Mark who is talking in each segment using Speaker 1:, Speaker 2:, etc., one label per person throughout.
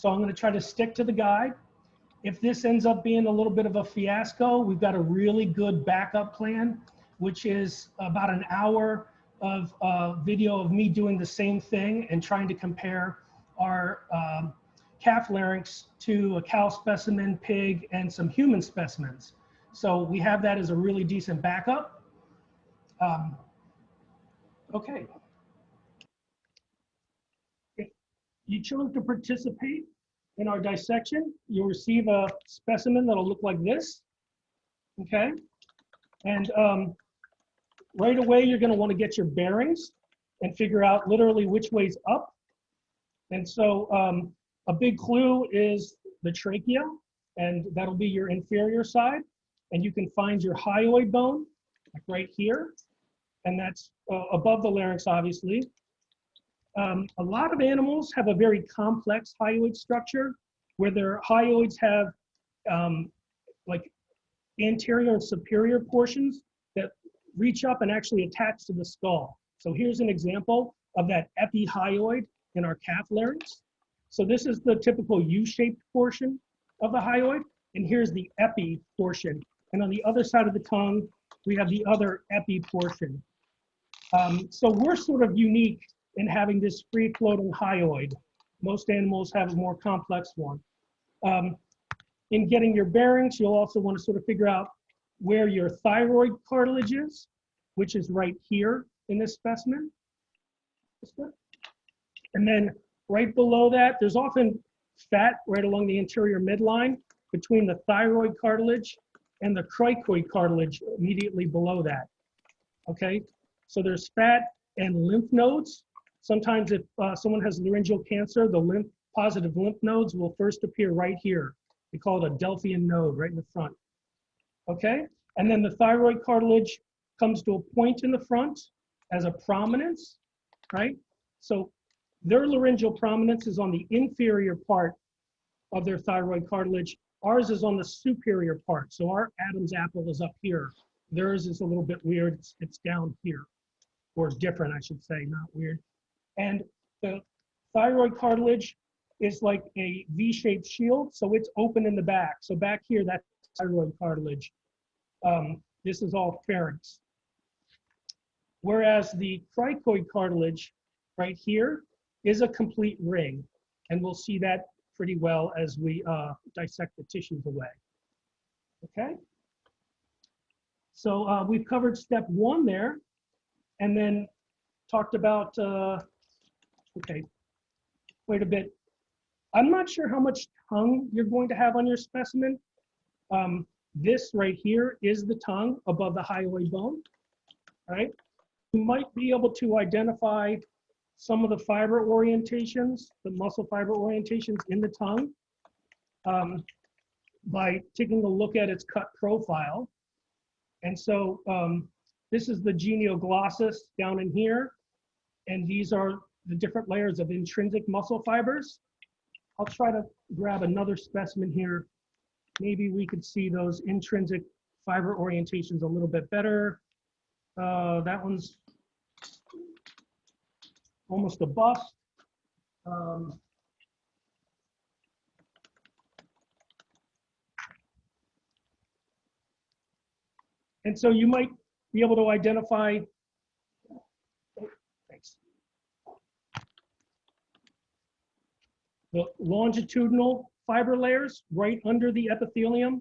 Speaker 1: So I'm going to try to stick to the guide. If this ends up being a little bit of a fiasco, we've got a really good backup plan, which is about an hour of video of me doing the same thing and trying to compare our calf larynx to a cow specimen, pig, and some human specimens. So we have that as a really decent backup. Okay. If you chose to participate in our dissection, you'll receive a specimen that'll look like this, okay? And right away, you're gonna wanna get your bearings and figure out literally which way's up. And so a big clue is the trachea, and that'll be your inferior side. And you can find your hyoid bone, like right here, and that's above the larynx, obviously. A lot of animals have a very complex hyoid structure where their hyoids have like anterior and superior portions that reach up and actually attach to the skull. So here's an example of that epihyoid in our calf larynx. So this is the typical U-shaped portion of the hyoid, and here's the epi portion. And on the other side of the tongue, we have the other epi portion. So we're sort of unique in having this free-floating hyoid. Most animals have a more complex one. In getting your bearings, you'll also want to sort of figure out where your thyroid cartilage is, which is right here in this specimen. And then right below that, there's often fat right along the anterior midline between the thyroid cartilage and the cricoid cartilage immediately below that. Okay, so there's fat and lymph nodes. Sometimes if someone has laryngeal cancer, the positive lymph nodes will first appear right here. We call it a Delphian node right in the front. Okay, and then the thyroid cartilage comes to a point in the front as a prominence, right? So their laryngeal prominence is on the inferior part of their thyroid cartilage. Ours is on the superior part. So our Adam's apple is up here. Theirs is a little bit weird. It's down here, or different, I should say, not weird. And the thyroid cartilage is like a V-shaped shield, so it's open in the back. So back here, that's thyroid cartilage. This is all pharynx. Whereas the cricoid cartilage right here is a complete ring, and we'll see that pretty well as we dissect the tissues away. Okay? So we've covered step one there, and then talked about, okay, wait a bit. I'm not sure how much tongue you're going to have on your specimen. This right here is the tongue above the hyoid bone, right? You might be able to identify some of the fiber orientations, the muscle fiber orientations in the tongue by taking a look at its cut profile. And so this is the genioglossus down in here, and these are the different layers of intrinsic muscle fibers. I'll try to grab another specimen here. Maybe we could see those intrinsic fiber orientations a little bit better. That one's almost a bust. And so you might be able to identify, thanks, the longitudinal fiber layers right under the epithelium,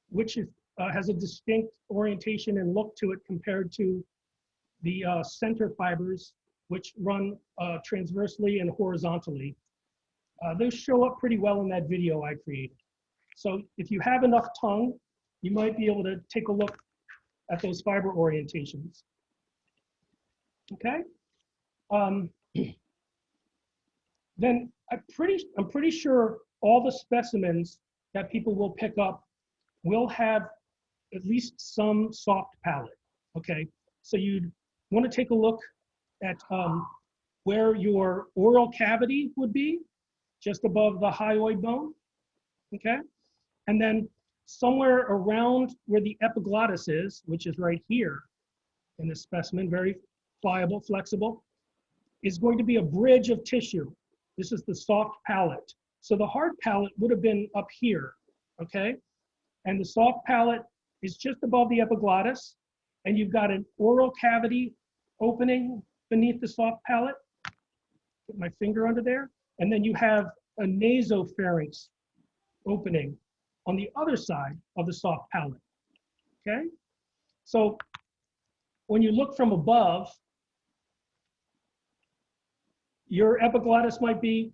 Speaker 1: which is, has a distinct orientation and look to it compared to the center fibers, which run transversely and horizontally. Those show up pretty well in that video I created. So if you have enough tongue, you might be able to take a look at those fiber orientations. Okay? Then I'm pretty sure all the specimens that people will pick up will have at least some soft palate. Okay? So you'd want to take a look at where your oral cavity would be, just above the hyoid bone. Okay? And then somewhere around where the epiglottis is, which is right here in this specimen, very pliable, flexible, is going to be a bridge of tissue. This is the soft palate. So the hard palate would have been up here, okay? And the soft palate is just above the epiglottis, and you've got an oral cavity opening beneath the soft palate. Put my finger under there. And then you have a nasopharynx opening on the other side of the soft palate, okay? So when you look from above, your epiglottis might be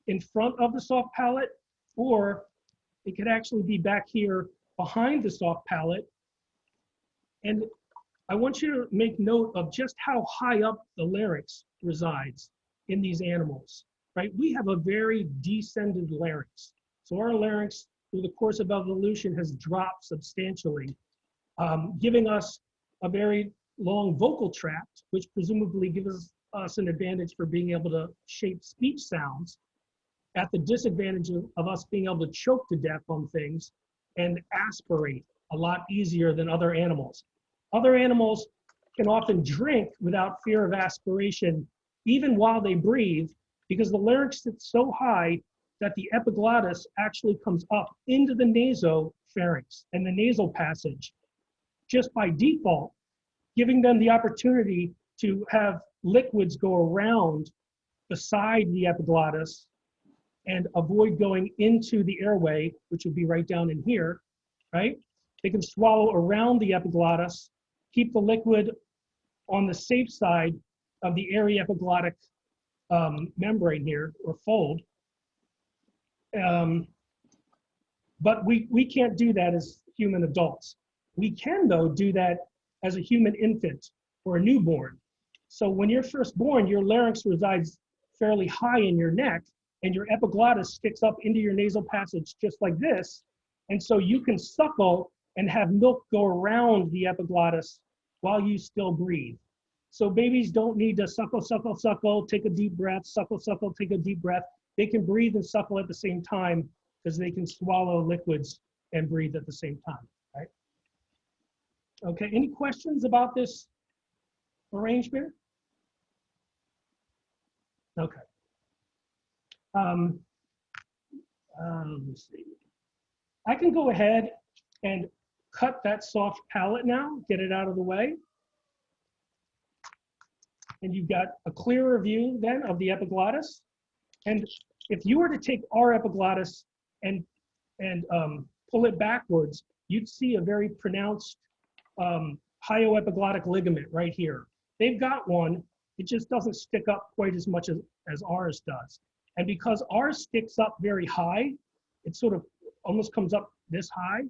Speaker 1: in front of the soft palate, or it could actually be back here behind the soft palate. And I want you to make note of just how high up the larynx resides in these animals, right? We have a very descended larynx. So our larynx, through the course of evolution, has dropped substantially, giving us a very long vocal tract, which presumably gives us an advantage for being able to shape speech sounds, at the disadvantage of us being able to choke to death on things and aspirate a lot easier than other animals. Other animals can often drink without fear of aspiration, even while they breathe, because the larynx sits so high that the epiglottis actually comes up into the nasopharynx and the nasal passage just by default, giving them the opportunity to have liquids go around beside the epiglottis and avoid going into the airway, which would be right down in here, right? They can swallow around the epiglottis, keep the liquid on the safe side of the aryepiglottic membrane here, or fold. But we can't do that as human adults. We can, though, do that as a human infant or a newborn. So when you're first born, your larynx resides fairly high in your neck, and your epiglottis sticks up into your nasal passage just like this. And so you can suckle and have milk go around the epiglottis while you still breathe. So babies don't need to suckle, suckle, suckle, take a deep breath, suckle, suckle, take a deep breath. They can breathe and suckle at the same time because they can swallow liquids and breathe at the same time, right? Okay, any questions about this arrangement? Okay. Let me see. I can go ahead and cut that soft palate now, get it out of the way. And you've got a clearer view then of the epiglottis. And if you were to take our epiglottis and pull it backwards, you'd see a very pronounced hyoepiglottic ligament right here. They've got one, it just doesn't stick up quite as much as ours does. And because ours sticks up very high, it sort of almost comes up this high,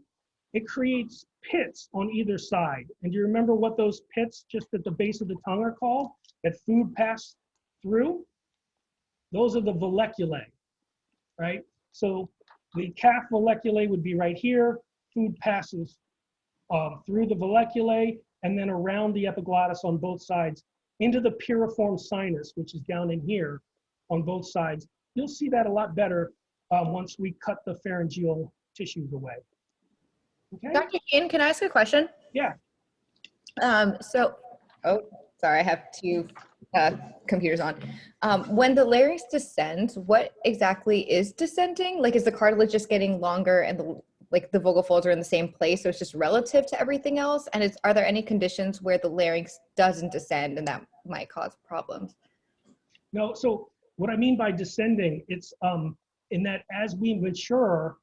Speaker 1: it creates pits on either side. And do you remember what those pits just at the base of the tongue are called, that food passed through? Those are the valleculae, right? So the calf valleculae would be right here, food passes through the valleculae and then around the epiglottis on both sides into the piriform sinus, which is down in here on both sides. You'll see that a lot better once we cut the pharyngeal tissues away. Okay.
Speaker 2: Dr. Heaton, can I ask a question?
Speaker 1: Yeah.
Speaker 2: Oh, sorry, I have two computers on. When the larynx descends, what exactly is descending? Like, is the cartilage just getting longer and the vocal folds are in the same place, so it's just relative to everything else? And are there any conditions where the larynx doesn't descend and that might cause problems?
Speaker 1: No, so what I mean by descending, it's in that as we mature,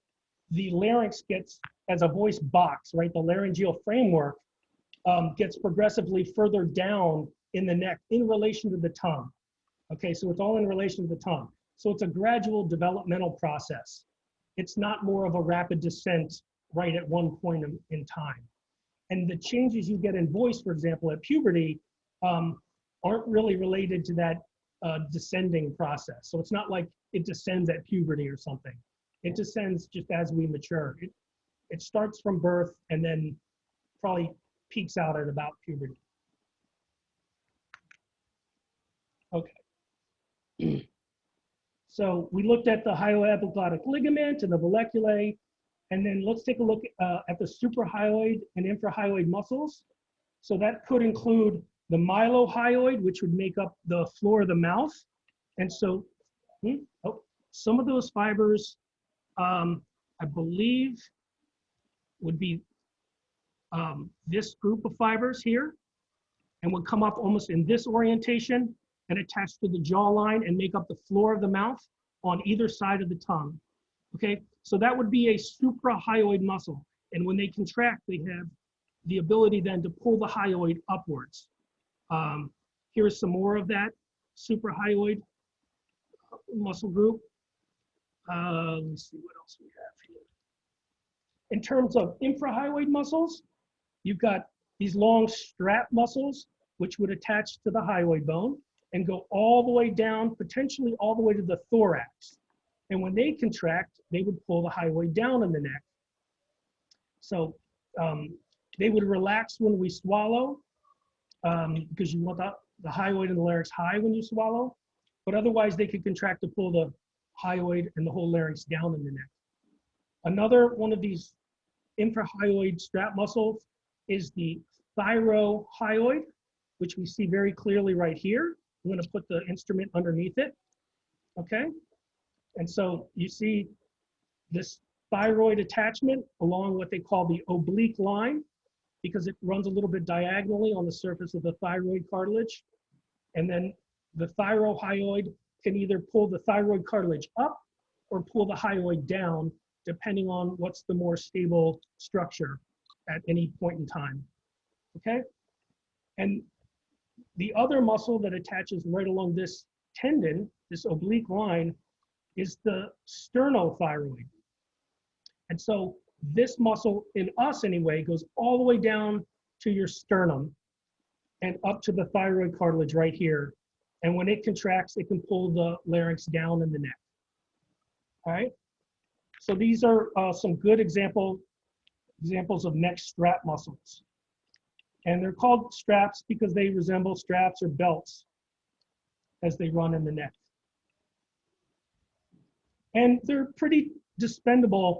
Speaker 1: the larynx gets, as a voice box, right? The laryngeal framework gets progressively further down in the neck in relation to the tongue. Okay, so it's all in relation to the tongue. So it's a gradual developmental process. It's not more of a rapid descent right at one point in time. And the changes you get in voice, for example, at puberty, aren't really related to that descending process. So it's not like it descends at puberty or something. It descends just as we mature. It starts from birth and then probably peaks out at about puberty. Okay. So we looked at the hyoepiglottic ligament and the valleculae, and then let's take a look at the suprahyoid and infrahyoid muscles. So that could include the mylohyoid, which would make up the floor of the mouth. And so, some of those fibers, I believe, would be this group of fibers here, and would come up almost in this orientation and attach to the jawline and make up the floor of the mouth on either side of the tongue. Okay, so that would be a suprahyoid muscle. And when they contract, they have the ability then to pull the hyoid upwards. Here's some more of that suprahyoid muscle group. Let's see what else we have here. In terms of infrahyoid muscles, you've got these long strap muscles, which would attach to the hyoid bone and go all the way down, potentially all the way to the thorax. And when they contract, they would pull the hyoid down in the neck. So they would relax when we swallow, because you want the hyoid and the larynx high when you swallow, but otherwise they could contract to pull the hyoid and the whole larynx down in the neck. Another one of these infrahyoid strap muscles is the thyrohyoid, which we see very clearly right here. I'm going to put the instrument underneath it, okay? And so you see this thyroid attachment along what they call the oblique line, because it runs a little bit diagonally on the surface of the thyroid cartilage. And then the thyrohyoid can either pull the thyroid cartilage up or pull the hyoid down, depending on what's the more stable structure at any point in time, okay? And the other muscle that attaches right along this tendon, this oblique line, is the sternothyroid. And so this muscle, in us anyway, goes all the way down to your sternum and up to the thyroid cartilage right here. And when it contracts, it can pull the larynx down in the neck. All right? So these are some good examples of neck strap muscles. And they're called straps because they resemble straps or belts as they run in the neck. And they're pretty dispendable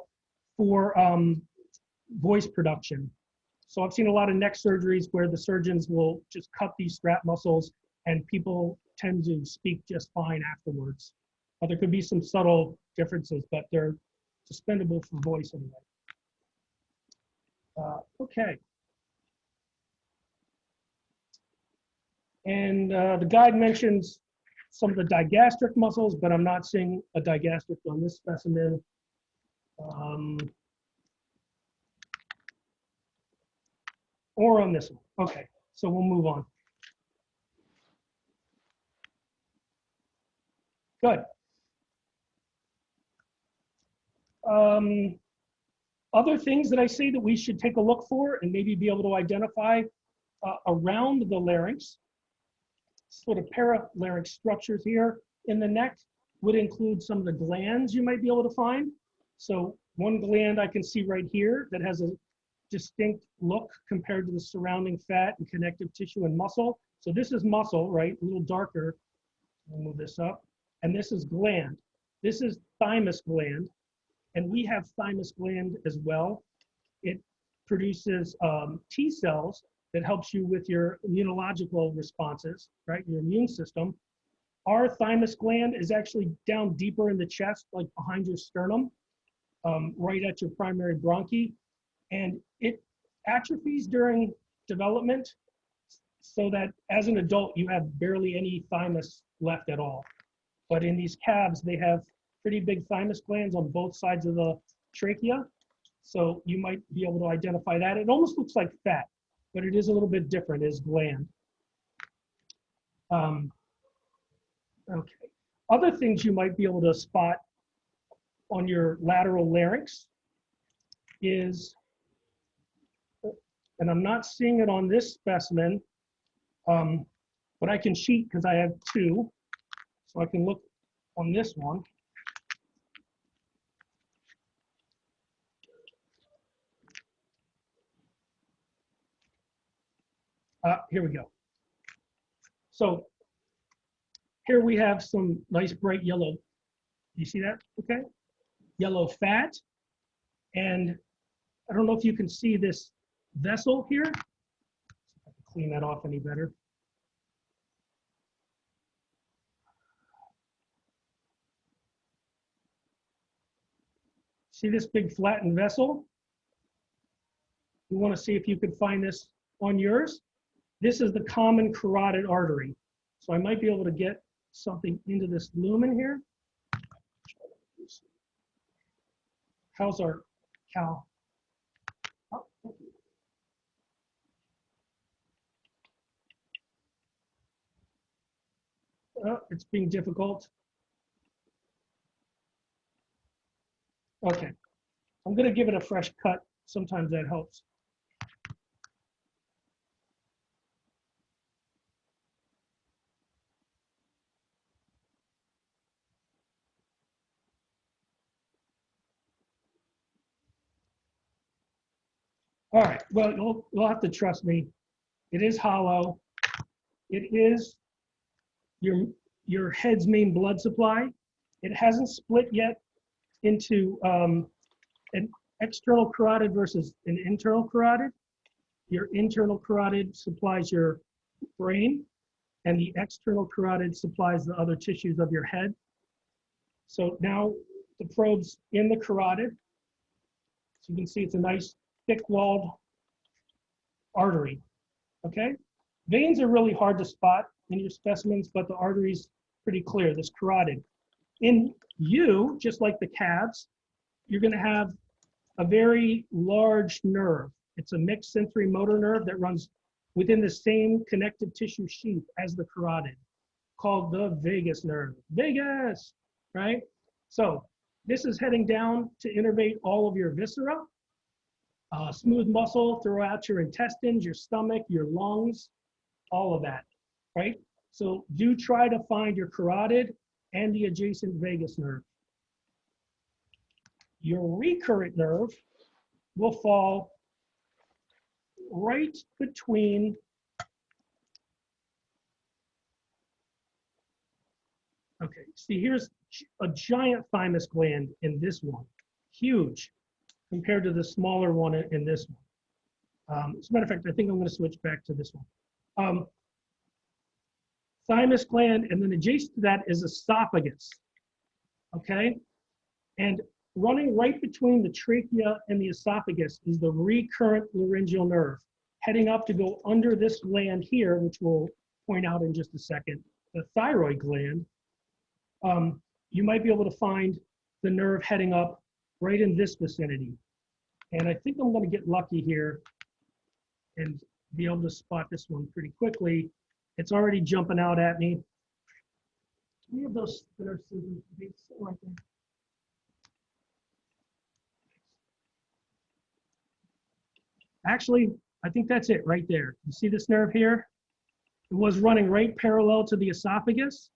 Speaker 1: for voice production. So I've seen a lot of neck surgeries where the surgeons will just cut these strap muscles and people tend to speak just fine afterwards. But there could be some subtle differences, but they're dispendable for voice anyway. Okay. And the guide mentions some of the digastric muscles, but I'm not seeing a digastric on this specimen. Or on this one. Okay, so we'll move on. Good. Other things that I say that we should take a look for and maybe be able to identify around the larynx, sort of paralarynx structures here in the neck, would include some of the glands you might be able to find. So one gland I can see right here that has a distinct look compared to the surrounding fat and connective tissue and muscle. So this is muscle, right? A little darker. I'll move this up. And this is gland. This is thymus gland. And we have thymus gland as well. It produces T cells that helps you with your immunological responses, right? Your immune system. Our thymus gland is actually down deeper in the chest, like behind your sternum, right at your primary bronchi. And it atrophies during development so that as an adult, you have barely any thymus left at all. But in these calves, they have pretty big thymus glands on both sides of the trachea. So you might be able to identify that. It almost looks like fat, but it is a little bit different as gland. Okay. Other things you might be able to spot on your lateral larynx is, and I'm not seeing it on this specimen, but I can cheat because I have two. So I can look on this one. Here we go. So here we have some nice bright yellow. You see that? Okay. Yellow fat. And I don't know if you can see this vessel here. See if I can clean that off any better. See this big flattened vessel? You want to see if you could find this on yours. This is the common carotid artery. So I might be able to get something into this lumen here. How's our cow? Oh, thank you. It's being difficult. Okay, I'm going to give it a fresh cut. Sometimes that helps. All right, well, you'll have to trust me. It is hollow. It is your head's main blood supply. It hasn't split yet into an external carotid versus an internal carotid. Your internal carotid supplies your brain, and the external carotid supplies the other tissues of your head. So now the probe's in the carotid. So you can see it's a nice thick-walled artery, okay? Veins are really hard to spot in your specimens, but the artery's pretty clear, this carotid. In you, just like the calves, you're gonna have a very large nerve. It's a mixed sensory motor nerve that runs within the same connective tissue sheath as the carotid, called the vagus nerve. Vagus, right? So this is heading down to innervate all of your viscera, smooth muscle throughout your intestines, your stomach, your lungs, all of that, right? So do try to find your carotid and the adjacent vagus nerve. Your recurrent nerve will fall right between okay, see here's a giant thymus gland in this one, huge compared to the smaller one in this one. As a matter of fact, I think I'm going to switch back to this one. Thymus gland, and then adjacent to that is esophagus, okay? And running right between the trachea and the esophagus is the recurrent laryngeal nerve, heading up to go under this gland here, which we'll point out in just a second, the thyroid gland. You might be able to find the nerve heading up right in this vicinity. And I think I'm going to get lucky here and be able to spot this one pretty quickly. It's already jumping out at me. We have those spinner scissors right there. Actually, I think that's it right there. You see this nerve here? It was running right parallel to the esophagus.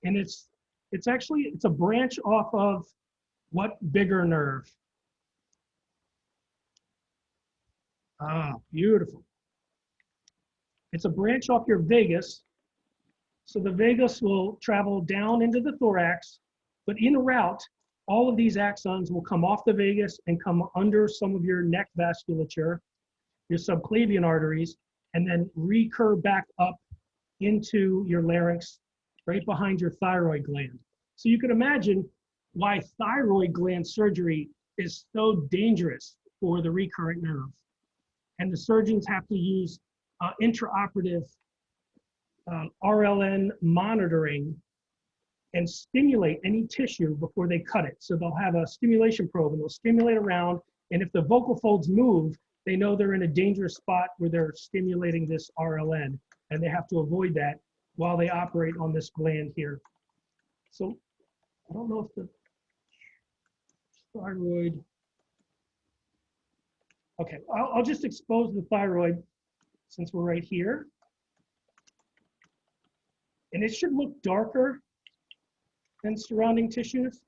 Speaker 1: And it's a branch off of what bigger nerve? Ah, beautiful. It's a branch off your vagus. So the vagus will travel down into the thorax, but en route, all of these axons will come off the vagus and come under some of your neck vasculature, your subclavian arteries, and then recur back up into your larynx, right behind your thyroid gland. So you can imagine why thyroid gland surgery is so dangerous for the recurrent nerve. And the surgeons have to use intraoperative RLN monitoring and stimulate any tissue before they cut it. So they'll have a stimulation probe and they'll stimulate around. And if the vocal folds move, they know they're in a dangerous spot where they're stimulating this RLN, and they have to avoid that while they operate on this gland here. So I don't know if the thyroid, okay, I'll just expose the thyroid since we're right here. And it should look darker than surrounding tissues.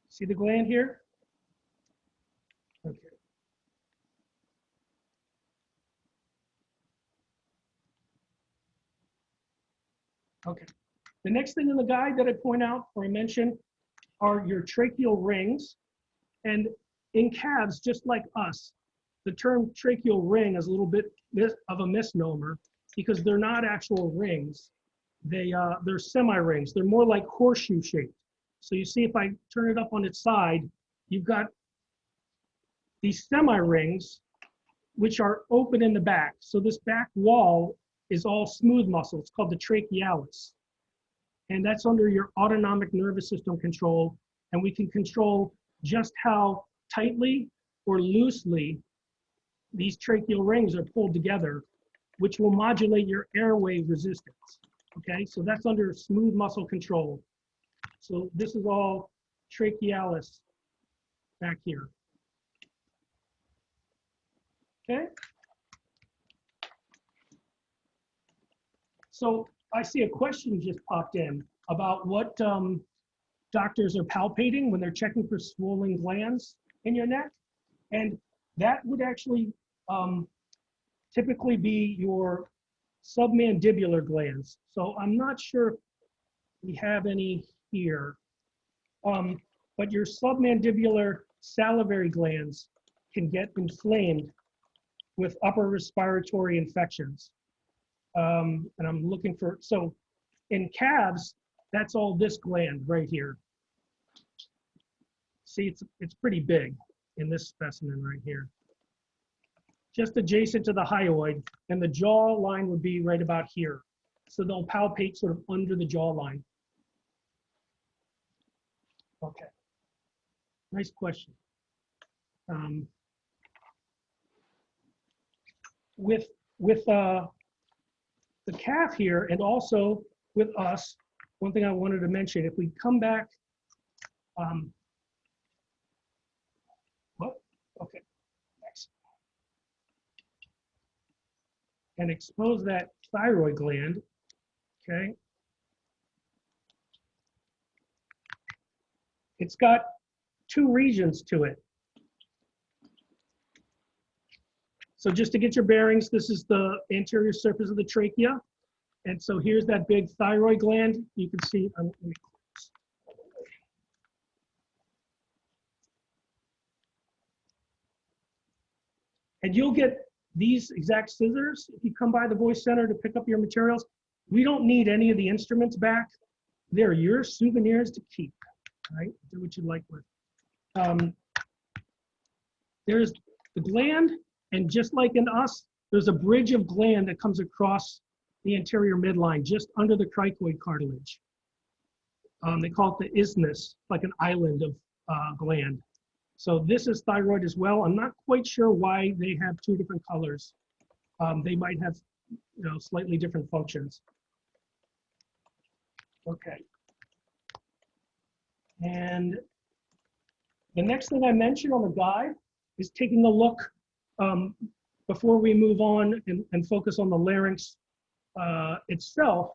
Speaker 1: See the gland here? Okay. Okay. The next thing in the guide that I point out or I mention are your tracheal rings. And in calves, just like us, the term tracheal ring is a little bit of a misnomer. because they're not actual rings. They're semi-rings. They're more like horseshoe shaped. So you see if I turn it up on its side, you've got these semi-rings which are open in the back. So this back wall is all smooth muscle. It's called the trachealis. And that's under your autonomic nervous system control. And we can control just how tightly or loosely these tracheal rings are pulled together, which will modulate your airway resistance. Okay, so that's under smooth muscle control. So this is all trachealis back here. Okay. So I see a question just popped in about what doctors are palpating when they're checking for swollen glands in your neck. And that would actually typically be your submandibular glands. So I'm not sure if we have any here, but your submandibular salivary glands can get inflamed with upper respiratory infections. And I'm looking for, so in calves, that's all this gland right here. See, it's pretty big in this specimen right here. Just adjacent to the hyoid, and the jaw line would be right about here. So they'll palpate sort of under the jawline. Okay, nice question. With the calf here, and also with us, one thing I wanted to mention, if we come back, okay, next. And expose that thyroid gland, okay? It's got two regions to it. So just to get your bearings, this is the anterior surface of the trachea. And so here's that big thyroid gland. You can see, let me close. And you'll get these exact scissors if you come by the Voice Center to pick up your materials. We don't need any of the instruments back. They're your souvenirs to keep, right? Do what you like with. There's the gland, and just like in us, there's a bridge of gland that comes across the anterior midline, just under the cricoid cartilage. They call it the isthmus, like an island of gland. So this is thyroid as well. I'm not quite sure why they have two different colors. They might have, slightly different functions. Okay. And the next thing I mentioned on the guide is taking a look before we move on and focus on the larynx itself.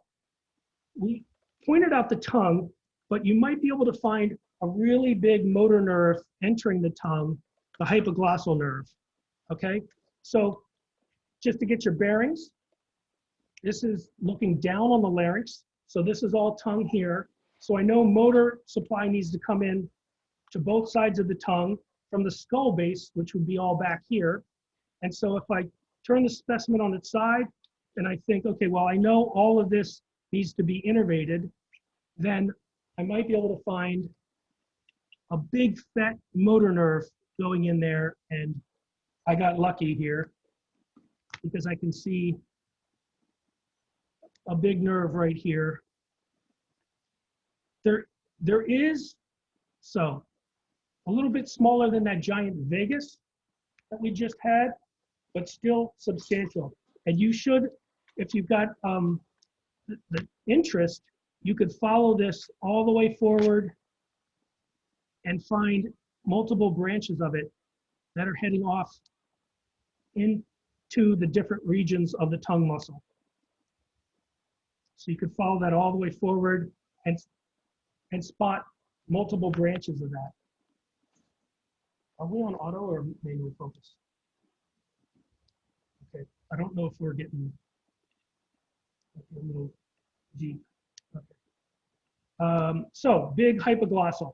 Speaker 1: We pointed out the tongue, but you might be able to find a really big motor nerve entering the tongue, the hypoglossal nerve, okay? So just to get your bearings, this is looking down on the larynx. So this is all tongue here. So I know motor supply needs to come in to both sides of the tongue from the skull base, which would be all back here. And so if I turn the specimen on its side and I think, okay, well, I know all of this needs to be innervated, then I might be able to find a big fat motor nerve going in there. And I got lucky here because I can see a big nerve right here. There is, so a little bit smaller than that giant vagus that we just had, but still substantial. And you should, if you've got the interest, you could follow this all the way forward and find multiple branches of it that are heading off into the different regions of the tongue muscle. So you could follow that all the way forward and spot multiple branches of that. Are we on auto or manual focus? Okay, I don't know if we're getting a little deep. Okay. So big hypoglossal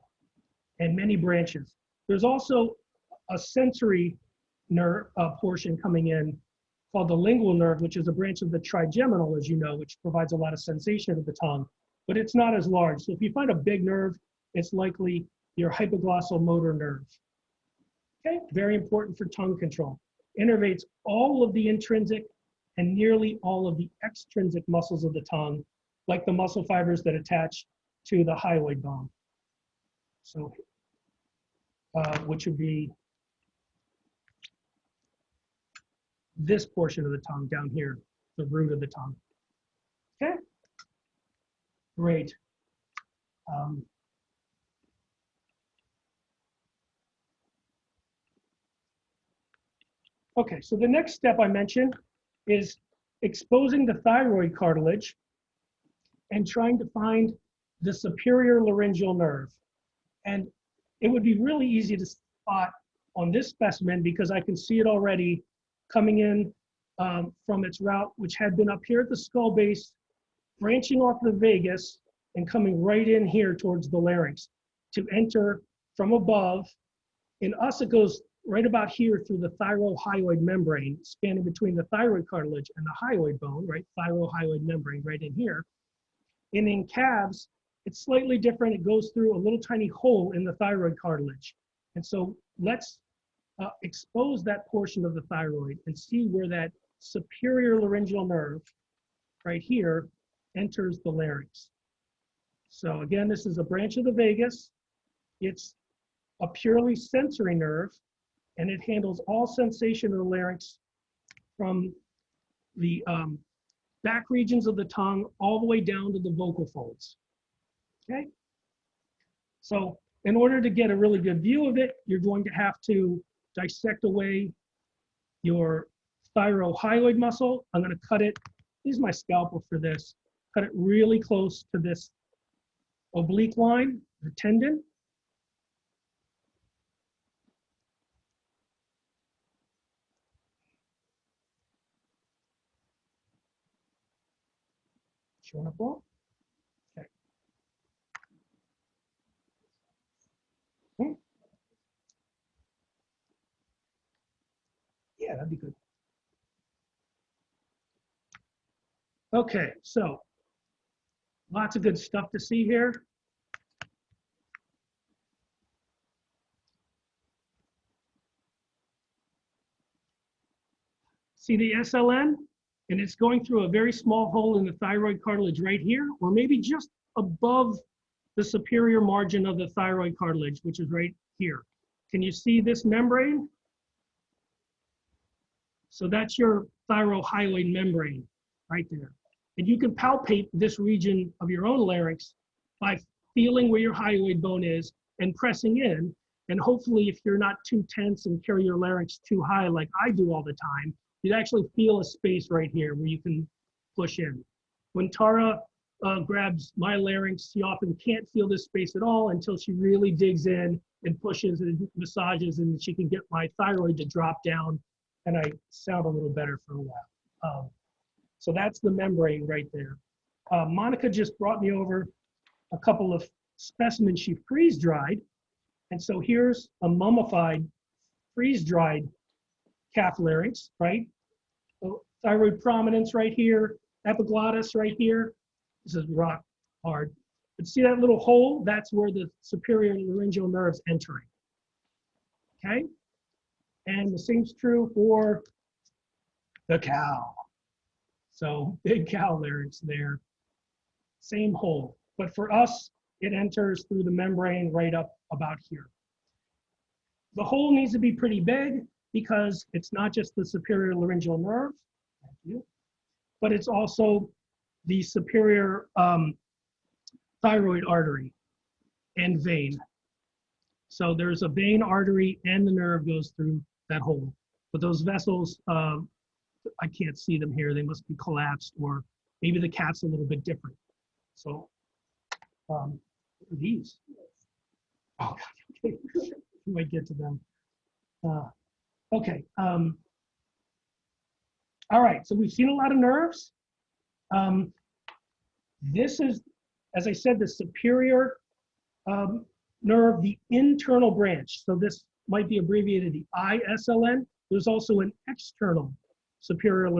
Speaker 1: and many branches. There's also a sensory nerve portion coming in called the lingual nerve, which is a branch of the trigeminal, as you know, which provides a lot of sensation to the tongue, but it's not as large. So if you find a big nerve, it's likely your hypoglossal motor nerve. Okay, very important for tongue control. Innervates all of the intrinsic and nearly all of the extrinsic muscles of the tongue, like the muscle fibers that attach to the hyoid bone. So, which would be this portion of the tongue down here, the root of the tongue. Okay, great. Okay, so the next step I mentioned is exposing the thyroid cartilage and trying to find the superior laryngeal nerve. And it would be really easy to spot on this specimen because I can see it already coming in from its route, which had been up here at the skull base, branching off the vagus and coming right in here towards the larynx to enter from above. In us, it goes right about here through the thyrohyoid membrane, spanning between the thyroid cartilage and the hyoid bone, right? Thyrohyoid membrane right in here. And in calves, it's slightly different. It goes through a little tiny hole in the thyroid cartilage. And so let's expose that portion of the thyroid and see where that superior laryngeal nerve right here enters the larynx. So again, this is a branch of the vagus. It's a purely sensory nerve, and it handles all sensation of the larynx from the back regions of the tongue all the way down to the vocal folds. Okay? So in order to get a really good view of it, you're going to have to dissect away your thyrohyoid muscle. I'm going to cut it, use my scalpel for this, cut it really close to this oblique line, the tendon. Showing up well? Okay. Yeah, that'd be good. Okay, so lots of good stuff to see here. See the SLN? And it's going through a very small hole in the thyroid cartilage right here, or maybe just above the superior margin of the thyroid cartilage, which is right here. Can you see this membrane? So that's your thyrohyoid membrane right there. And you can palpate this region of your own larynx by feeling where your hyoid bone is and pressing in. And hopefully, if you're not too tense and carry your larynx too high like I do all the time, you'd actually feel a space right here where you can push in. When Tara grabs my larynx, she often can't feel this space at all until she really digs in and pushes and massages, and she can get my thyroid to drop down, and I sound a little better for a while. So that's the membrane right there. Monica just brought me over a couple of specimens she freeze-dried, and so here's a mummified, freeze-dried calf larynx, right? So thyroid prominence right here, epiglottis right here. This is rock hard. But see that little hole? That's where the superior laryngeal nerve's entering. Okay? And the same's true for the cow. So big cow larynx there. Same hole. But for us, it enters through the membrane right up about here. The hole needs to be pretty big because it's not just the superior laryngeal nerve, thank you, but it's also the superior thyroid artery and vein. So there's a vein, artery, and the nerve goes through that hole. But those vessels, I can't see them here. They must be collapsed, or maybe the cat's a little bit different. So what are these? Oh, okay. We might get to them. Okay. All right, so we've seen a lot of nerves. This is, as I said, the superior nerve, the internal branch. So this might be abbreviated the ISLN. There's also an external superior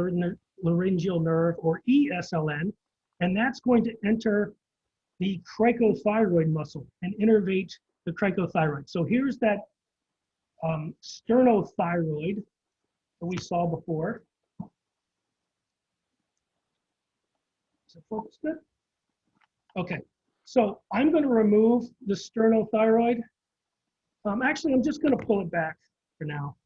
Speaker 1: laryngeal nerve, or ESLN, and that's going to enter the cricothyroid muscle and innervate the cricothyroid. So here's that sternothyroid that we saw before. Is it focused good? Okay, so I'm going to remove the sternothyroid. Actually, I'm just going to pull it back for now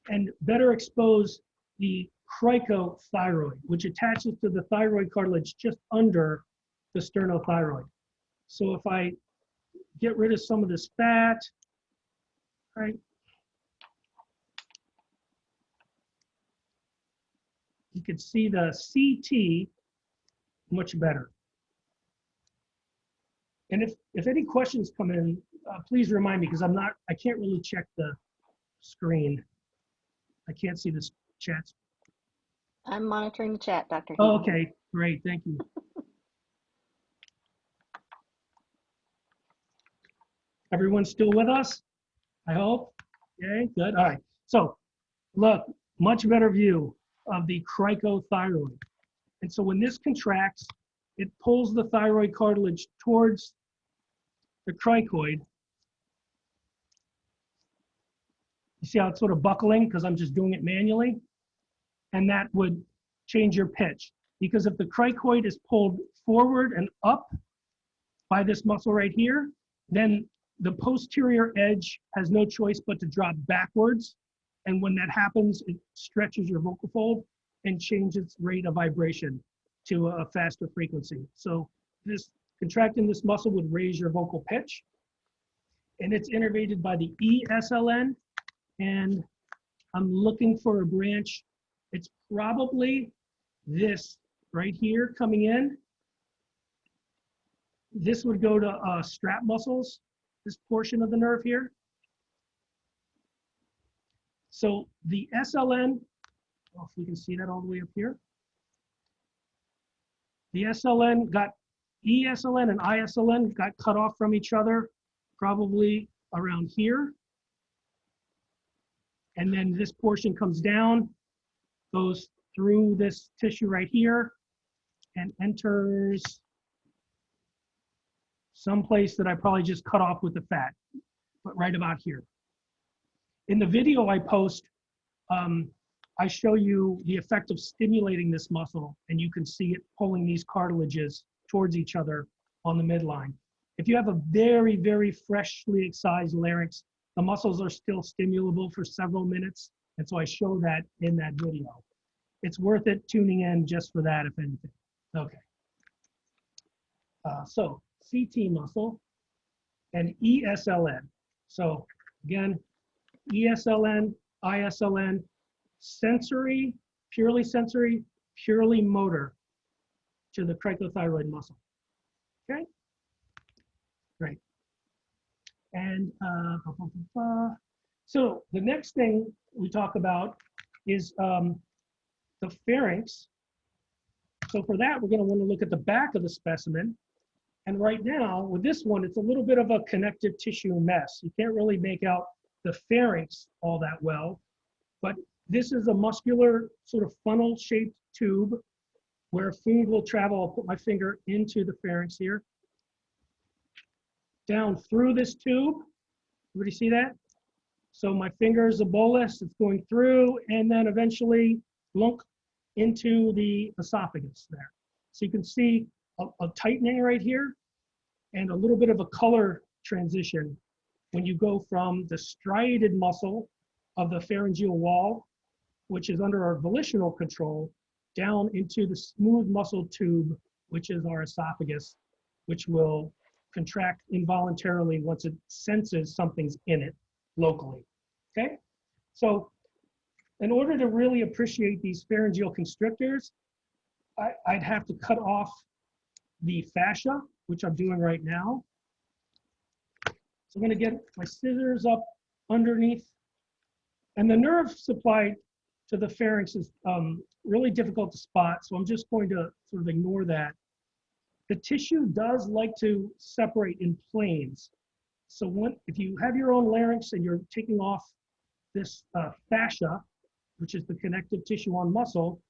Speaker 1: and better expose the cricothyroid, which attaches to the thyroid cartilage just under the sternothyroid. So if I get rid of some of this fat, right? You can see the CT much better. And if any questions come in, please remind me, because I can't really check the screen. I can't see the chats.
Speaker 3: I'm monitoring the chat, Dr.
Speaker 1: Oh,
Speaker 3: Heaton.
Speaker 1: okay, great, thank you. Everyone's still with us, I hope? Okay, good, all right. So look, much better view of the cricothyroid. And so when this contracts, it pulls the thyroid cartilage towards the cricoid. You see how it's sort of buckling because I'm just doing it manually? And that would change your pitch. Because if the cricoid is pulled forward and up by this muscle right here, then the posterior edge has no choice but to drop backwards. And when that happens, it stretches your vocal fold and changes rate of vibration to a faster frequency. So this contracting this muscle would raise your vocal pitch. And it's innervated by the ESLN. And I'm looking for a branch. It's probably this right here coming in. This would go to strap muscles, this portion of the nerve here. So the SLN, if we can see that all the way up here. The SLN got, ESLN and ISLN got cut off from each other, probably around here. And then this portion comes down, goes through this tissue right here, and enters someplace that I probably just cut off with the fat, but right about here. In the video I post, I show you the effect of stimulating this muscle, and you can see it pulling these cartilages towards each other on the midline. If you have a very, very freshly excised larynx, the muscles are still stimulable for several minutes, and so I show that in that video. It's worth it tuning in just for that, if anything. Okay. So CT muscle and ESLN. So again, ESLN, ISLN, sensory, purely motor to the cricothyroid muscle. Okay, great. And so the next thing we talk about is the pharynx. So for that, we're going to want to look at the back of the specimen. And right now, with this one, it's a little bit of a connective tissue mess. You can't really make out the pharynx all that well, but this is a muscular sort of funnel-shaped tube where food will travel. I'll put my finger into the pharynx here. Down through this tube. Everybody see that? So my finger is a bolus. It's going through and then eventually lunk into the esophagus there. So you can see a tightening right here and a little bit of a color transition when you go from the striated muscle of the pharyngeal wall, which is under our volitional control, down into the smooth muscle tube, which is our esophagus, which will contract involuntarily once it senses something's in it locally, okay? So in order to really appreciate these pharyngeal constrictors, I'd have to cut off the fascia, which I'm doing right now. So I'm gonna get my scissors up underneath, and the nerve supply to the pharynx is really difficult to spot, so I'm just going to sort of ignore that. The tissue does like to separate in planes. So if you have your own larynx and you're taking off this fascia, which is the connective tissue on muscle,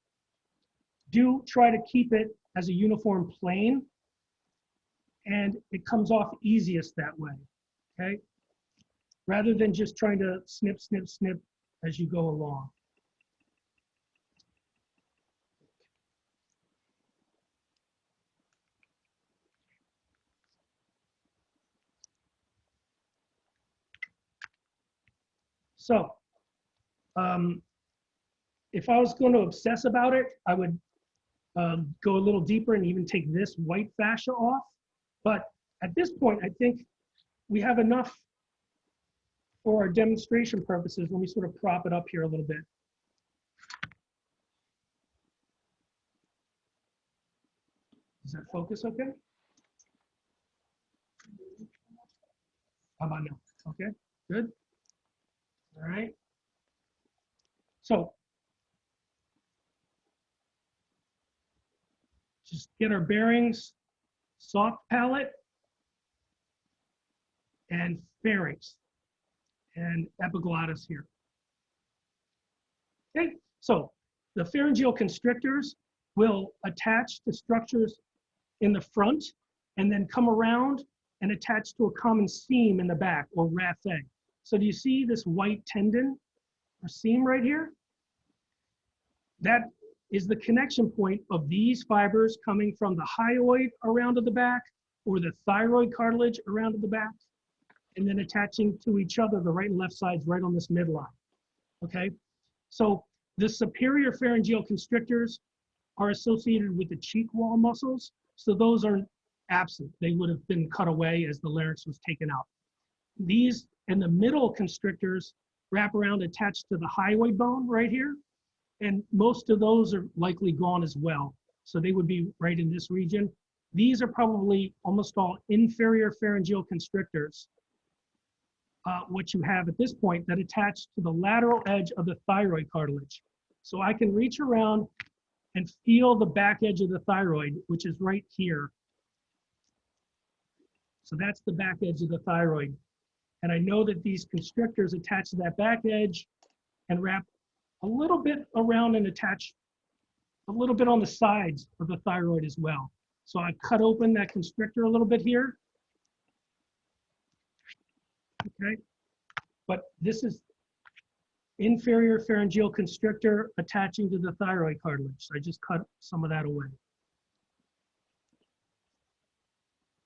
Speaker 1: do try to keep it as a uniform plane, and it comes off easiest that way, okay? Rather than just trying to snip, snip, snip as you go along. So, if I was going to obsess about it, I would go a little deeper and even take this white fascia off. But at this point, I think we have enough for our demonstration purposes. Let me sort of prop it up here a little bit. Does that focus okay? How about now? Okay, good. All right. So just get our bearings, soft palate, and pharynx, and epiglottis here. Okay, so the pharyngeal constrictors will attach to structures in the front and then come around and attach to a common seam in the back, or raphe. So do you see this white tendon or seam right here? That is the connection point of these fibers coming from the hyoid around to the back, or the thyroid cartilage around to the back, and then attaching to each other, the right and left sides, right on this midline. Okay, so the superior pharyngeal constrictors are associated with the cheek wall muscles, so those are absent. They would have been cut away as the larynx was taken out. These and the middle constrictors wrap around attached to the hyoid bone right here, and most of those are likely gone as well. So they would be right in this region. These are probably almost all inferior pharyngeal constrictors, what you have at this point, that attach to the lateral edge of the thyroid cartilage. So I can reach around and feel the back edge of the thyroid, which is right here. So that's the back edge of the thyroid. And I know that these constrictors attach to that back edge and wrap a little bit around and attach a little bit on the sides of the thyroid as well. So I cut open that constrictor a little bit here. Okay, but this is inferior pharyngeal constrictor attaching to the thyroid cartilage. So I just cut some of that away.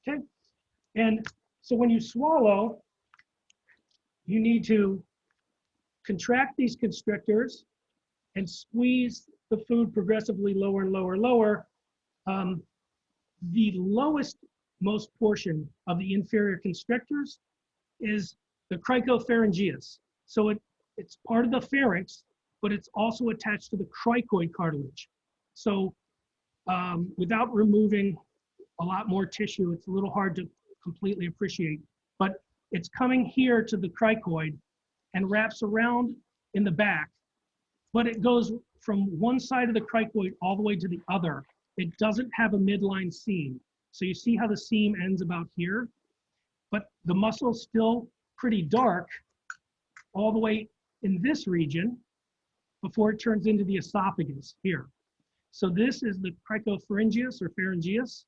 Speaker 1: Okay, and so when you swallow, you need to contract these constrictors and squeeze the food progressively lower and lower and lower. The lowest most portion of the inferior constrictors is the cricopharyngeus. So it's part of the pharynx, but it's also attached to the cricoid cartilage. So without removing a lot more tissue, it's a little hard to completely appreciate, but it's coming here to the cricoid and wraps around in the back, but it goes from one side of the cricoid all the way to the other. It doesn't have a midline seam. So you see how the seam ends about here, but the muscle's still pretty dark all the way in this region before it turns into the esophagus here. So this is the cricopharyngeus or pharyngeus,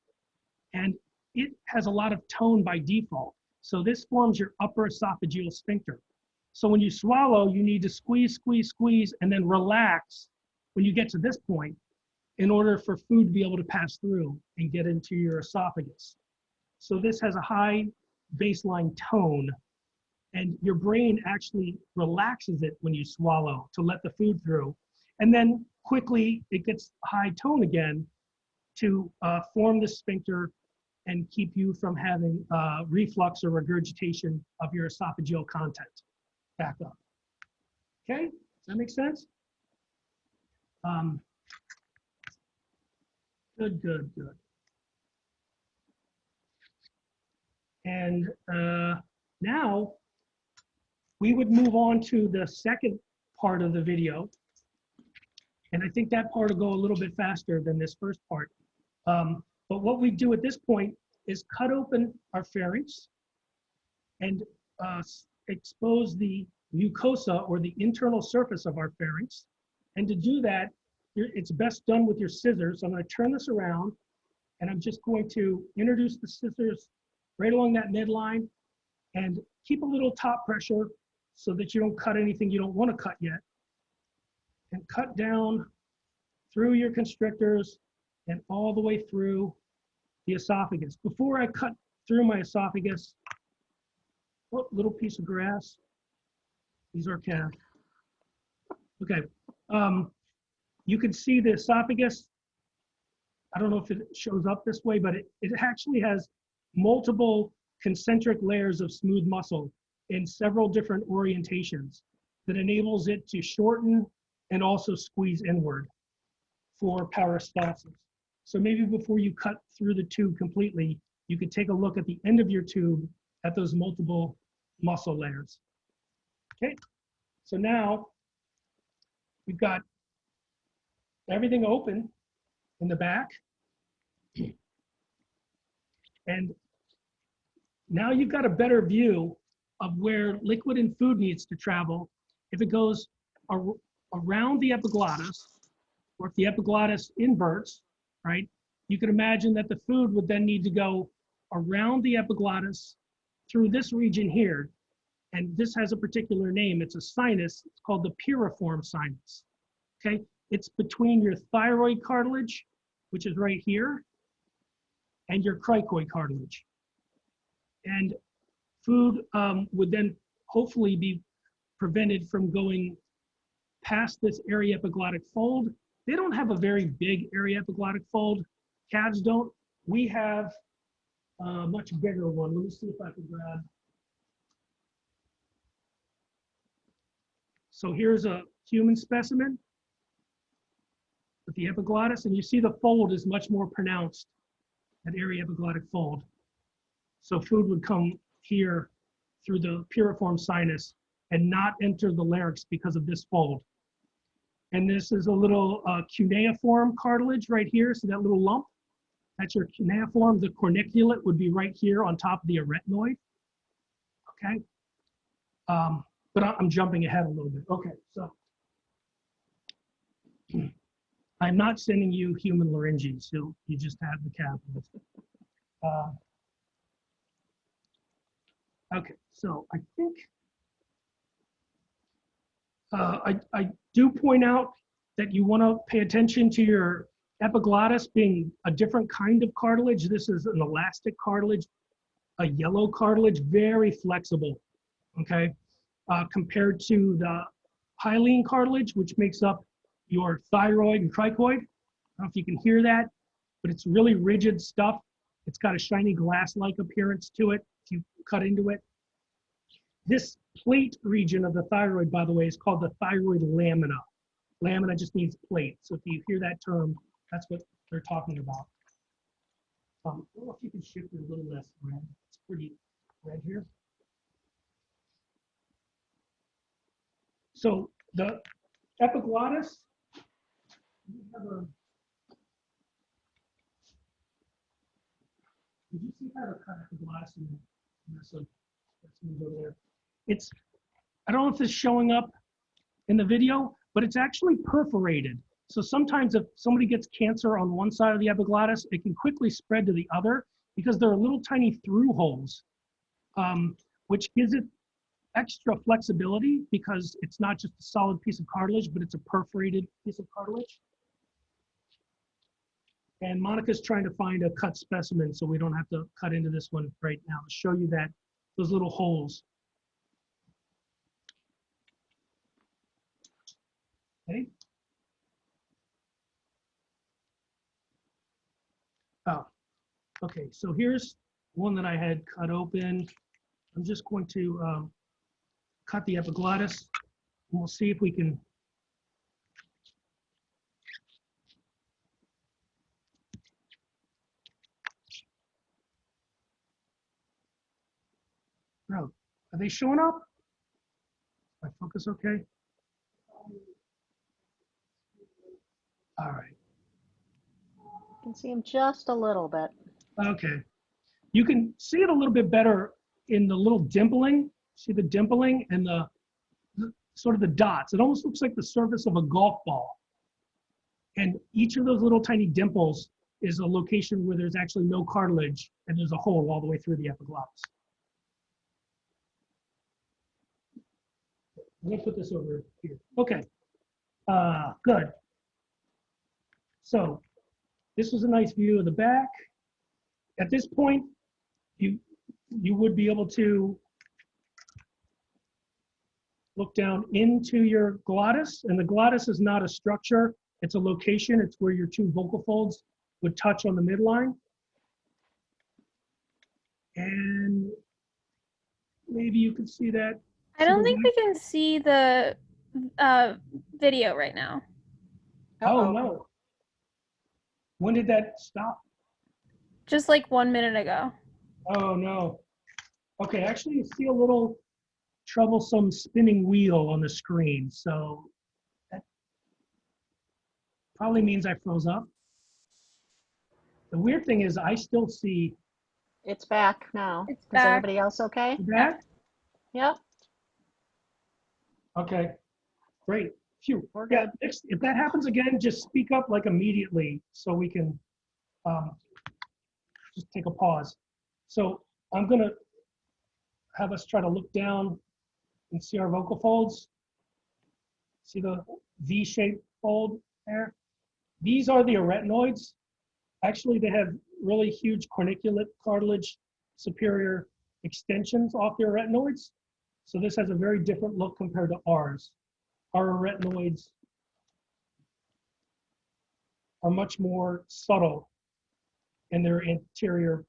Speaker 1: and it has a lot of tone by default. So this forms your upper esophageal sphincter. So when you swallow, you need to squeeze, squeeze, squeeze, and then relax when you get to this point in order for food to be able to pass through and get into your esophagus. So this has a high baseline tone, and your brain actually relaxes it when you swallow to let the food through. And then quickly it gets high tone again to form the sphincter and keep you from having reflux or regurgitation of your esophageal content back up. Okay, does that make sense? Good, good, good. And now we would move on to the second part of the video. And I think that part will go a little bit faster than this first part. But what we do at this point is cut open our pharynx and expose the mucosa, or the internal surface of our pharynx. And to do that, it's best done with your scissors. So I'm going to turn this around, and I'm just going to introduce the scissors right along that midline, and keep a little top pressure so that you don't cut anything you don't want to cut yet. And cut down through your constrictors and all the way through the esophagus. Before I cut through my esophagus, oh, little piece of grass. These are calves. Okay. You can see the esophagus. I don't know if it shows up this way, but it actually has multiple concentric layers of smooth muscle in several different orientations that enables it to shorten and also squeeze inward for peristalsis. So maybe before you cut through the tube completely, you could take a look at the end of your tube at those multiple muscle layers. Okay, so now we've got everything open in the back. And now you've got a better view of where liquid and food needs to travel. If it goes around the epiglottis, or if the epiglottis inverts, right, you can imagine that the food would then need to go around the epiglottis through this region here. And this has a particular name. It's a sinus. It's called the piriform sinus. Okay, it's between your thyroid cartilage, which is right here, and your cricoid cartilage. And food would then hopefully be prevented from going past this aryepiglottic fold. They don't have a very big aryepiglottic fold. Calves don't. We have a much bigger one. Let me see if I can grab. So here's a human specimen with the epiglottis, and you see the fold is much more pronounced at aryepiglottic fold. So food would come here through the piriform sinus and not enter the larynx because of this fold. And this is a little cuneiform cartilage right here. So that little lump, that's your cuneiform. The corniculate would be right here on top of the arytenoid. Okay. But I'm jumping ahead a little bit. Okay, so I'm not sending you human larynges. You just have the cavities. Okay, so I think I do point out that you want to pay attention to your epiglottis being a different kind of cartilage. This is an elastic cartilage, a yellow cartilage, very flexible, okay, compared to the hyaline cartilage, which makes up your thyroid and cricoid. I don't know if you can hear that, but it's really rigid stuff. It's got a shiny glass-like appearance to it if you cut into it. This plate region of the thyroid, by the way, is called the thyroid lamina. Lamina just means plate. So if you hear that term, that's what they're talking about. I don't know if you can shift it a little less red. It's pretty red here. So the epiglottis, did you see how to cut epiglottis in this one? Let's move over there. It's, I don't know if it's showing up in the video, but it's actually perforated. So sometimes if somebody gets cancer on one side of the epiglottis, it can quickly spread to the other because there are little tiny through holes, which gives it extra flexibility because it's not just a solid piece of cartilage, but it's a perforated piece of cartilage. And Monica's trying to find a cut specimen so we don't have to cut into this one right now to show you that those little holes. Okay. Oh, okay, so here's one that I had cut open. I'm just going to cut the epiglottis, and we'll see if we can. Oh, are they showing up? My focus okay? All right.
Speaker 3: You can see him just a little bit.
Speaker 1: Okay. You can see it a little bit better in the little dimpling. See the dimpling and the sort of the dots. It almost looks like the surface of a golf ball. And each of those little tiny dimples is a location where there's actually no cartilage and there's a hole all the way through the epiglottis. I'm gonna put this over here. Okay, good. So this was a nice view of the back. At this point, you would be able to look down into your glottis, and the glottis is not a structure, it's a location. It's where your two vocal folds would touch on the midline. And maybe you can see that.
Speaker 4: I don't think we can see the video right now.
Speaker 1: Oh, no. When did that stop?
Speaker 4: Just like 1 minute ago.
Speaker 1: Oh, no. Okay, actually, you see a little troublesome spinning wheel on the screen. So that probably means I froze up. The weird thing is I still see.
Speaker 3: It's back now.
Speaker 4: It's
Speaker 3: Is
Speaker 4: back.
Speaker 3: everybody else okay?
Speaker 1: That?
Speaker 3: Yep.
Speaker 1: Okay, great. Phew.
Speaker 3: We're
Speaker 1: Yeah,
Speaker 3: good.
Speaker 1: if that happens again, just speak up like immediately so we can just take a pause. So I'm gonna have us try to look down and see our vocal folds. See the V-shaped fold there? These are the arytenoids. Actually, they have really huge corniculate cartilage superior extensions off the arytenoids. So this has a very different look compared to ours. Our arytenoids are much more subtle in their interior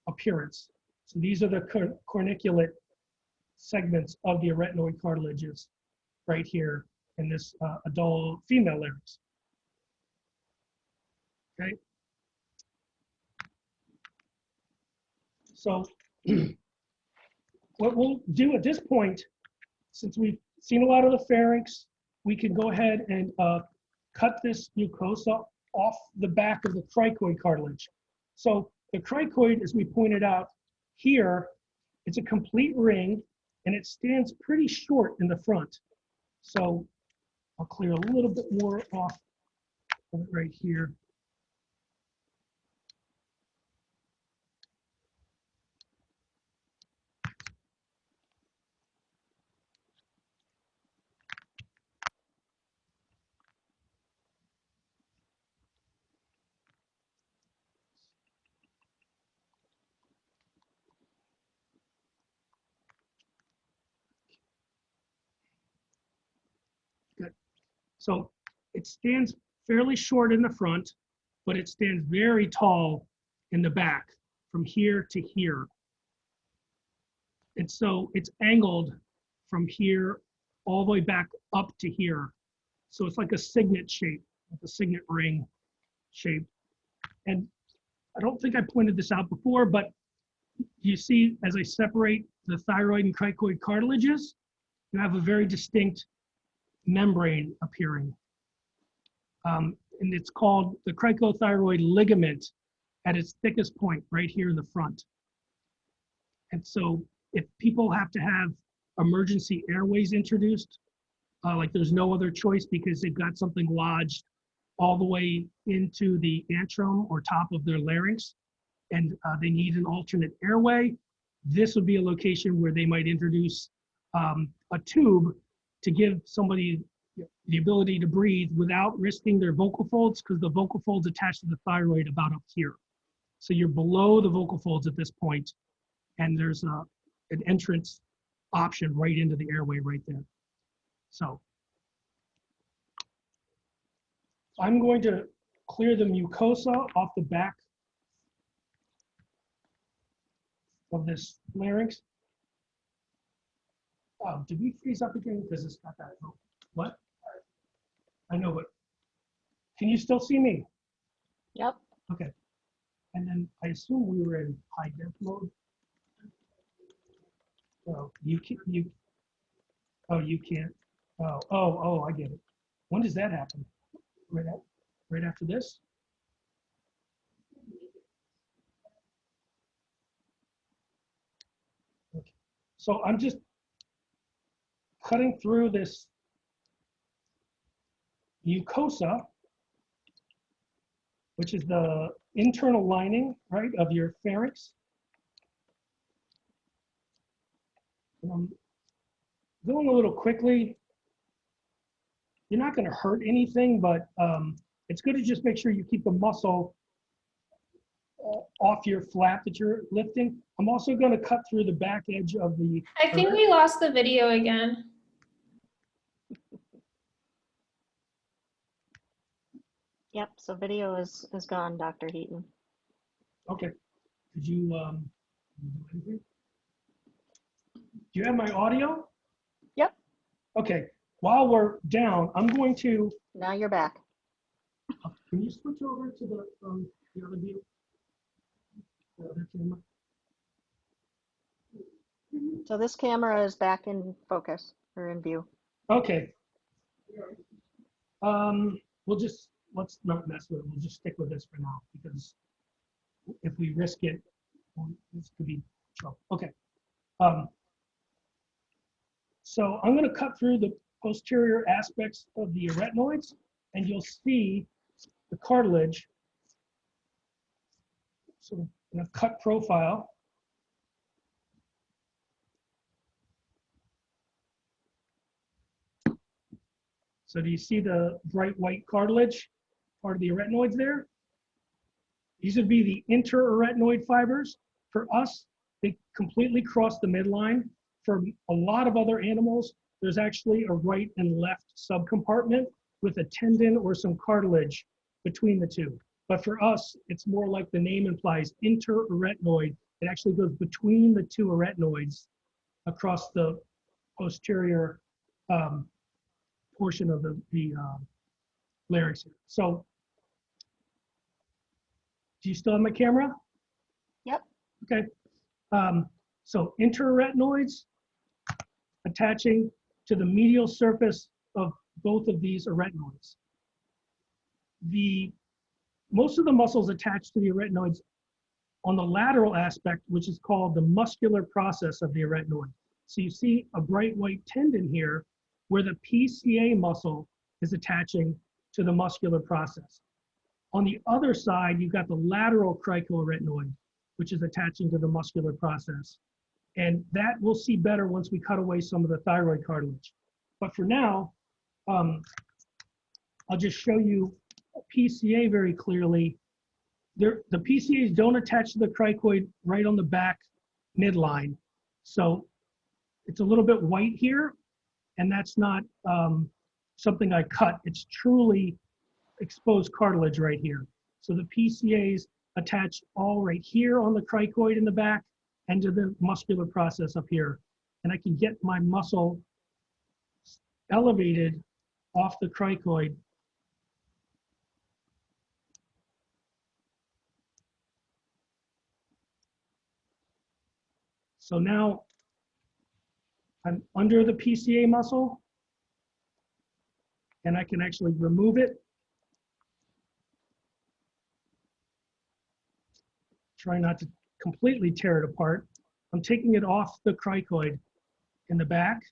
Speaker 1: appearance. So these are the corniculate segments of the arytenoid cartilages right here in this adult female larynx. Okay. So what we'll do at this point, since we've seen a lot of the pharynx, we can go ahead and cut this mucosa off the back of the cricoid cartilage. So the cricoid, as we pointed out here, it's a complete ring and it stands pretty short in the front. So I'll clear a little bit more off of it right here. Good. So it stands fairly short in the front, but it stands very tall in the back from here to here. And so it's angled from here all the way back up to here. So it's like a signet shape, like a signet ring shape. And I don't think I pointed this out before, but you see as I separate the thyroid and cricoid cartilages, you have a very distinct membrane appearing. And it's called the cricothyroid ligament at its thickest point right here in the front. And so if people have to have emergency airways introduced, like there's no other choice because they've got something lodged all the way into the antrum or top of their larynx, and they need an alternate airway, this would be a location where they might introduce a tube to give somebody the ability to breathe without risking their vocal folds, because the vocal folds attach to the thyroid about up here. So you're below the vocal folds at this point, and there's an entrance option right into the airway right there. So I'm going to clear the mucosa off the back of this larynx. Oh, did we freeze up again? Because it's got that. Oh, what? I know, but can you still see me?
Speaker 3: Yep.
Speaker 1: Okay. And then I assume we were in high def mode. Oh, you can't. Oh, I get it. When does that happen? Right after this? Okay. So I'm just cutting through this mucosa, which is the internal lining, right, of your pharynx. And I'm going a little quickly. You're not going to hurt anything, but it's good to just make sure you keep the muscle off your flap that you're lifting. I'm also going to cut through the back edge of the.
Speaker 5: I think we lost the video again.
Speaker 3: Yep, so video is gone, Dr. Heaton.
Speaker 1: Okay. Could you do anything? Do you have my audio?
Speaker 3: Yep,
Speaker 1: Okay. While we're down, I'm going to.
Speaker 3: now you're back.
Speaker 1: Can you switch over to the other view? The other camera?
Speaker 3: So this camera is back in focus or in view.
Speaker 1: Okay. Let's not mess with it. We'll just stick with this for now because if we risk it, this could be trouble. Okay. So I'm going to cut through the posterior aspects of the arytenoids, and you'll see the cartilage sort of in a cut profile. So do you see the bright white cartilage, part of the arytenoids there? These would be the interarytenoid fibers. For us, they completely cross the midline. For a lot of other animals, there's actually a right and left subcompartment with a tendon or some cartilage between the two. But for us, it's more like the name implies, interarytenoid. It actually goes between the two arytenoids across the posterior portion of the larynx here. So, do you still have my camera?
Speaker 3: Yep.
Speaker 1: Okay. So interarytenoids attaching to the medial surface of both of these arytenoids. Most of the muscles attached to the arytenoids on the lateral aspect, which is called the muscular process of the arytenoid. So you see a bright white tendon here where the PCA muscle is attaching to the muscular process. On the other side, you've got the lateral cricoarytenoid, which is attaching to the muscular process. And that we'll see better once we cut away some of the thyroid cartilage. But for now, I'll just show you PCA very clearly. The PCAs don't attach to the cricoid right on the back midline. So it's a little bit white here, and that's not something I cut. It's truly exposed cartilage right here. So the PCAs attach all right here on the cricoid in the back and to the muscular process up here. And I can get my muscle elevated off the cricoid. So now I'm under the PCA muscle and I can actually remove it. Try not to completely tear it apart. I'm taking it off the cricoid in the back.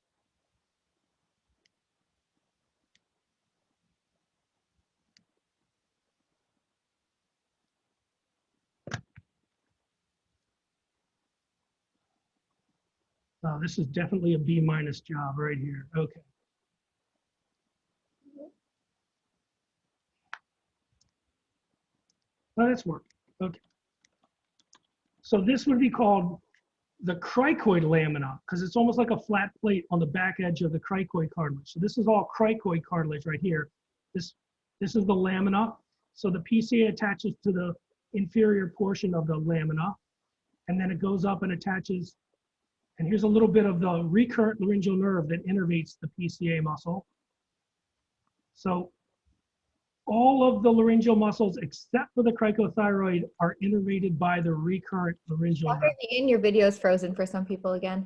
Speaker 1: This is definitely a B- job right here. Okay. Oh, that's working. Okay. So this would be called the cricoid lamina because it's almost like a flat plate on the back edge of the cricoid cartilage. So this is all cricoid cartilage right here. This is the lamina. So the PCA attaches to the inferior portion of the lamina, and then it goes up and attaches. And here's a little bit of the recurrent laryngeal nerve that innervates the PCA muscle. So all of the laryngeal muscles except for the cricothyroid are innervated by the recurrent laryngeal nerve.
Speaker 2: Dr. Heaton, your video is frozen for some people again.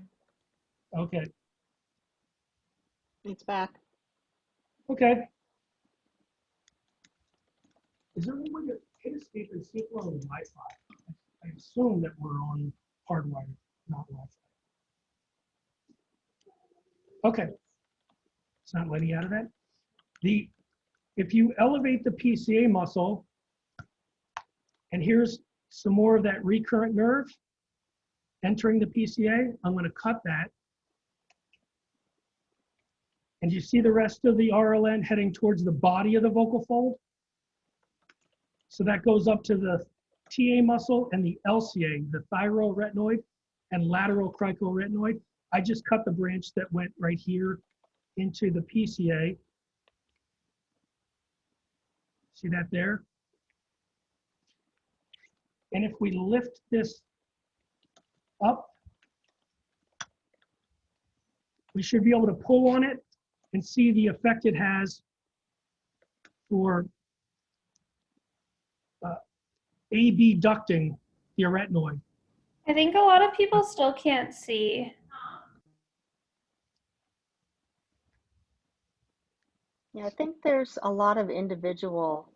Speaker 1: Okay.
Speaker 3: It's back.
Speaker 1: Okay. Is there any way to hit escape and see if we're on Wi-Fi? I assume that we're on hardwired, not Wi-Fi. Okay. It's not letting out of that. If you elevate the PCA muscle, and here's some more of that recurrent nerve entering the PCA, I'm going to cut that. And you see the rest of the RLN heading towards the body of the vocal fold? So that goes up to the TA muscle and the LCA, the thyroretinoid and lateral cricoretinoid. I just cut the branch that went right here into the PCA. See that there? And if we lift this up, we should be able to pull on it and see the effect it has for abducting the aretinoid.
Speaker 5: I think a lot of people still can't see.
Speaker 3: Yeah, I think there's a lot of individual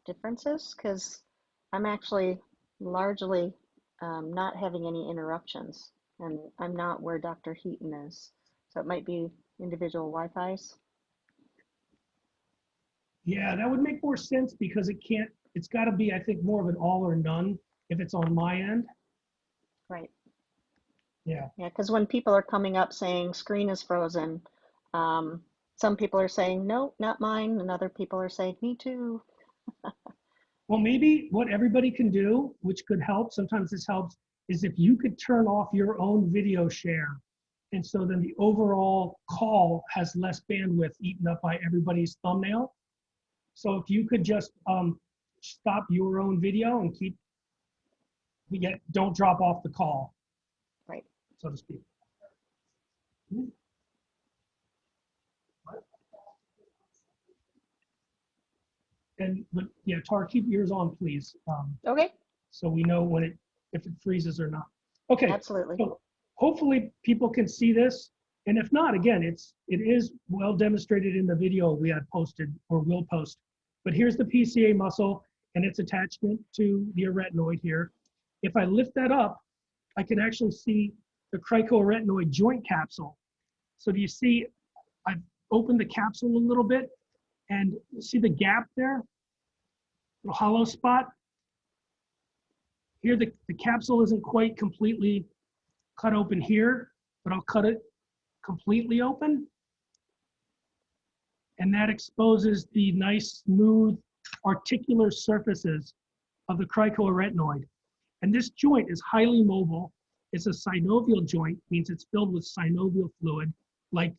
Speaker 3: differences because I'm actually largely not having any interruptions, and I'm not where Dr. Heaton is. So it might be individual Wi-Fis.
Speaker 1: Yeah, that would make more sense because it's got to be, I think, more of an all or none if it's on my end.
Speaker 3: Right.
Speaker 1: Yeah.
Speaker 3: Yeah, because when people are coming up saying screen is frozen, some people are saying, no, not mine, and other people are saying, me too.
Speaker 1: Well, maybe what everybody can do, which could help, sometimes this helps, is if you could turn off your own video share. And so then the overall call has less bandwidth eaten up by everybody's thumbnail. So if you could just stop your own video and don't drop off the call,
Speaker 3: Right.
Speaker 1: so to speak. But yeah, Tar, keep yours on, please.
Speaker 3: Okay.
Speaker 1: So we know if it freezes or not. Okay.
Speaker 3: Absolutely.
Speaker 1: So hopefully people can see this. And if not, again, it is well demonstrated in the video we had posted or will post. But here's the PCA muscle and its attachment to the aretinoid here. If I lift that up, I can actually see the cricoretinoid joint capsule. So do you see, I've opened the capsule a little bit and see the gap there, little hollow spot. Here the capsule isn't quite completely cut open here, but I'll cut it completely open. And that exposes the nice, smooth, articular surfaces of the cricoretinoid. And this joint is highly mobile. It's a synovial joint, means it's filled with synovial fluid, like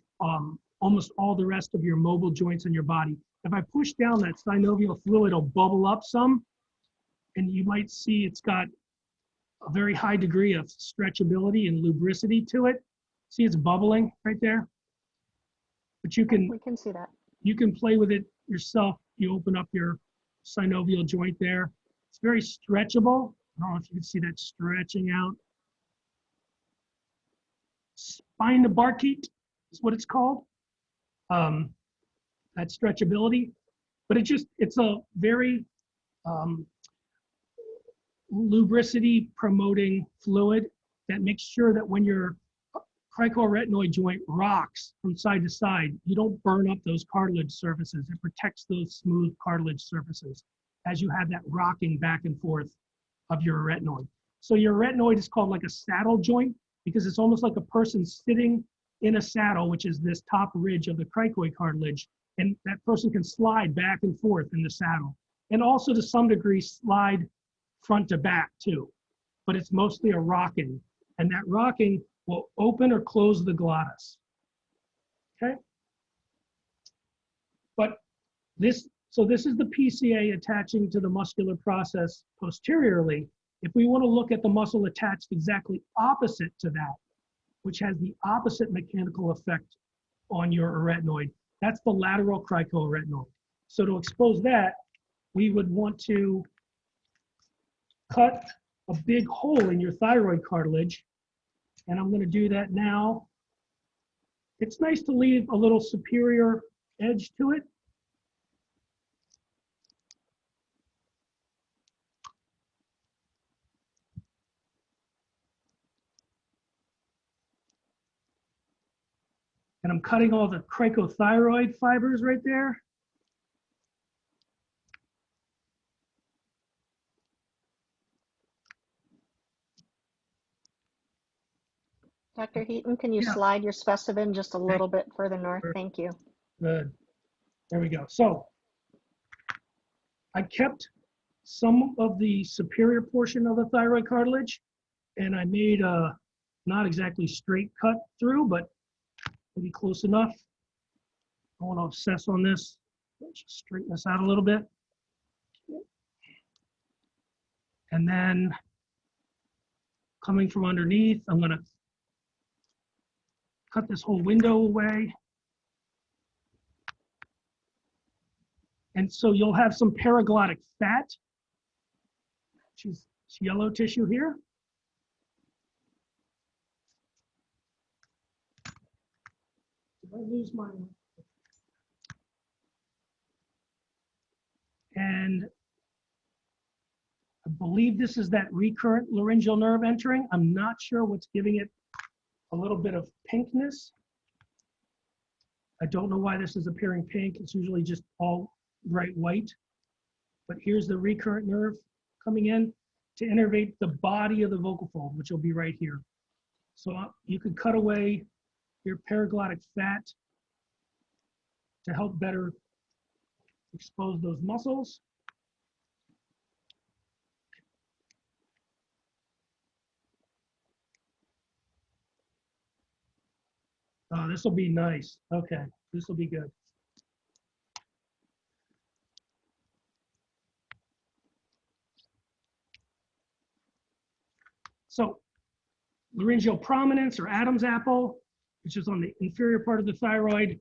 Speaker 1: almost all the rest of your mobile joints in your body. If I push down that synovial fluid, it'll bubble up some, and you might see it's got a very high degree of stretchability and lubricity to it. See, it's bubbling right there. But we
Speaker 3: can see that.
Speaker 1: You can play with it yourself. You open up your synovial joint there. It's very stretchable. I don't know if you can see that stretching out. Spine to barkite is what it's called. That stretchability. But it's a very lubricity promoting fluid that makes sure that when your cricoretinoid joint rocks from side to side, you don't burn up those cartilage surfaces. It protects those smooth cartilage surfaces as you have that rocking back and forth of your aretinoid. So your aretinoid is called like a saddle joint because it's almost like a person sitting in a saddle, which is this top ridge of the cricoid cartilage, and that person can slide back and forth in the saddle. And also to some degree slide front to back too, but it's mostly a rocking, and that rocking will open or close the glottis, okay? But this is the PCA attaching to the muscular process posteriorly. If we want to look at the muscle attached exactly opposite to that, which has the opposite mechanical effect on your aretinoid, that's the lateral cricoretinoid. So to expose that, we would want to cut a big hole in your thyroid cartilage, and I'm going to do that now. It's nice to leave a little superior edge to it. And I'm cutting all the cricothyroid fibers right there.
Speaker 3: Dr. Heaton, can you
Speaker 1: Yeah.
Speaker 3: slide your specimen just a little bit further north? Thank you.
Speaker 1: Good. There we go. So I kept some of the superior portion of the thyroid cartilage, and I made a not exactly straight cut through, but maybe close enough. I want to obsess on this. Let's just straighten this out a little bit. And then coming from underneath, I'm going to cut this whole window away. And so you'll have some paraglottic fat, which is yellow tissue here. Did I lose my? And I believe this is that recurrent laryngeal nerve entering. I'm not sure what's giving it a little bit of pinkness. I don't know why this is appearing pink. It's usually just all bright white. But here's the recurrent nerve coming in to innervate the body of the vocal fold, which will be right here. So you could cut away your paraglottic fat to help better expose those muscles. Oh, this will be nice. Okay, this will be good. So laryngeal prominence or Adam's apple, which is on the inferior part of the thyroid.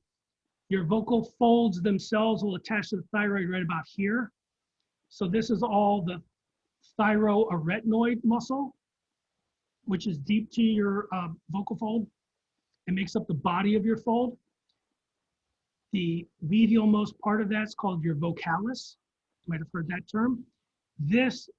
Speaker 1: Your vocal folds themselves will attach to the thyroid right about here. So this is all the thyroarytenoid muscle, which is deep to your vocal fold. It makes up the body of your fold. The medial-most part of that's called your vocalis. You might have heard that term. This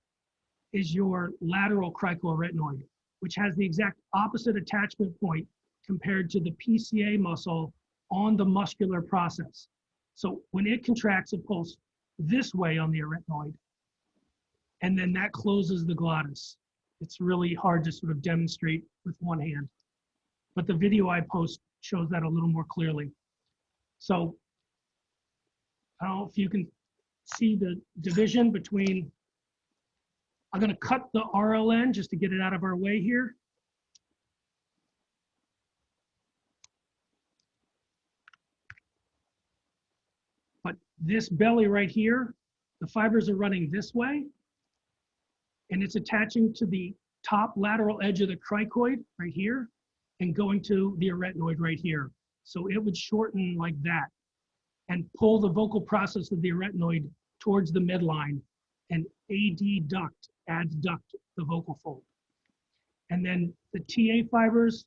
Speaker 1: is your lateral cricoarytenoid, which has the exact opposite attachment point compared to the PCA muscle on the muscular process. So when it contracts, it pulls this way on the arytenoid, and then that closes the glottis. It's really hard to sort of demonstrate with one hand, but the video I post shows that a little more clearly. So I don't know if you can see the division between, I'm going to cut the RLN just to get it out of our way here. But this belly right here, the fibers are running this way, and it's attaching to the top lateral edge of the cricoid right here and going to the arytenoid right here. So it would shorten like that and pull the vocal process of the arytenoid towards the midline and adduct the vocal fold. And then the TA fibers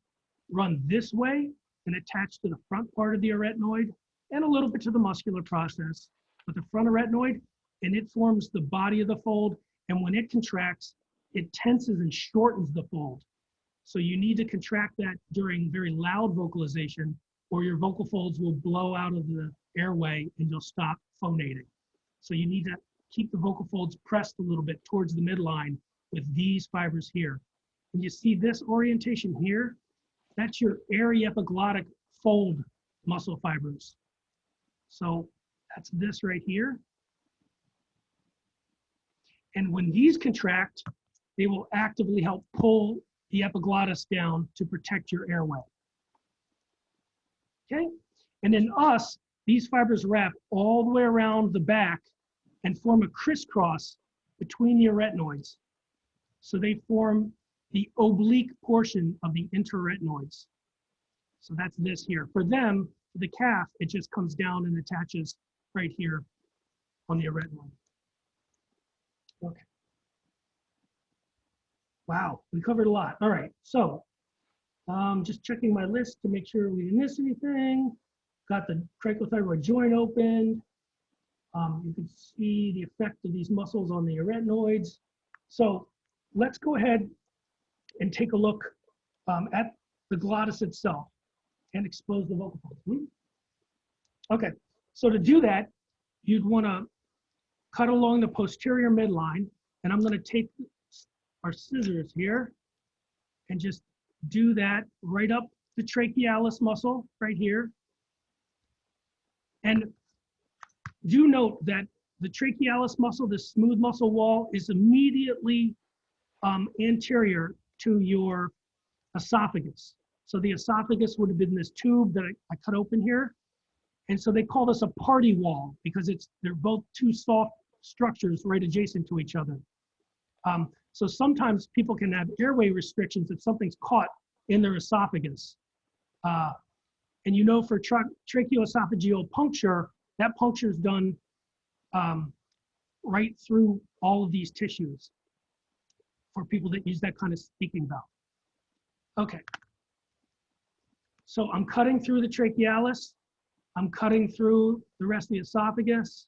Speaker 1: run this way and attach to the front part of the arytenoid and a little bit to the muscular process, but the front arytenoid, and it forms the body of the fold. And when it contracts, it tenses and shortens the fold. So you need to contract that during very loud vocalization, or your vocal folds will blow out of the airway and you'll stop phonating. So you need to keep the vocal folds pressed a little bit towards the midline with these fibers here. And you see this orientation here? That's your aryepiglottic fold muscle fibers. So that's this right here. And when these contract, they will actively help pull the epiglottis down to protect your airway. Okay? And in us, these fibers wrap all the way around the back and form a crisscross between the arytenoids. So they form the oblique portion of the interarytenoids. So that's this here. For them, for the calf, it just comes down and attaches right here on the arytenoid. Okay. Wow, we covered a lot. All right, so just checking my list to make sure we didn't miss anything. Got the cricothyroid joint opened. You can see the effect of these muscles on the arytenoids. So let's go ahead and take a look at the glottis itself. and expose the vocal folds. Okay, so to do that, you'd want to cut along the posterior midline, and I'm going to take our scissors here and just do that right up the trachealis muscle right here. And do note that the trachealis muscle, the smooth muscle wall, is immediately anterior to your esophagus. So the esophagus would have been this tube that I cut open here. And so they call this a party wall because they're both two soft structures right adjacent to each other. So sometimes people can have airway restrictions if something's caught in their esophagus. And you know, for tracheoesophageal puncture, that puncture is done right through all of these tissues for people that use that kind of speaking valve. Okay. So I'm cutting through the trachealis. I'm cutting through the rest of the esophagus.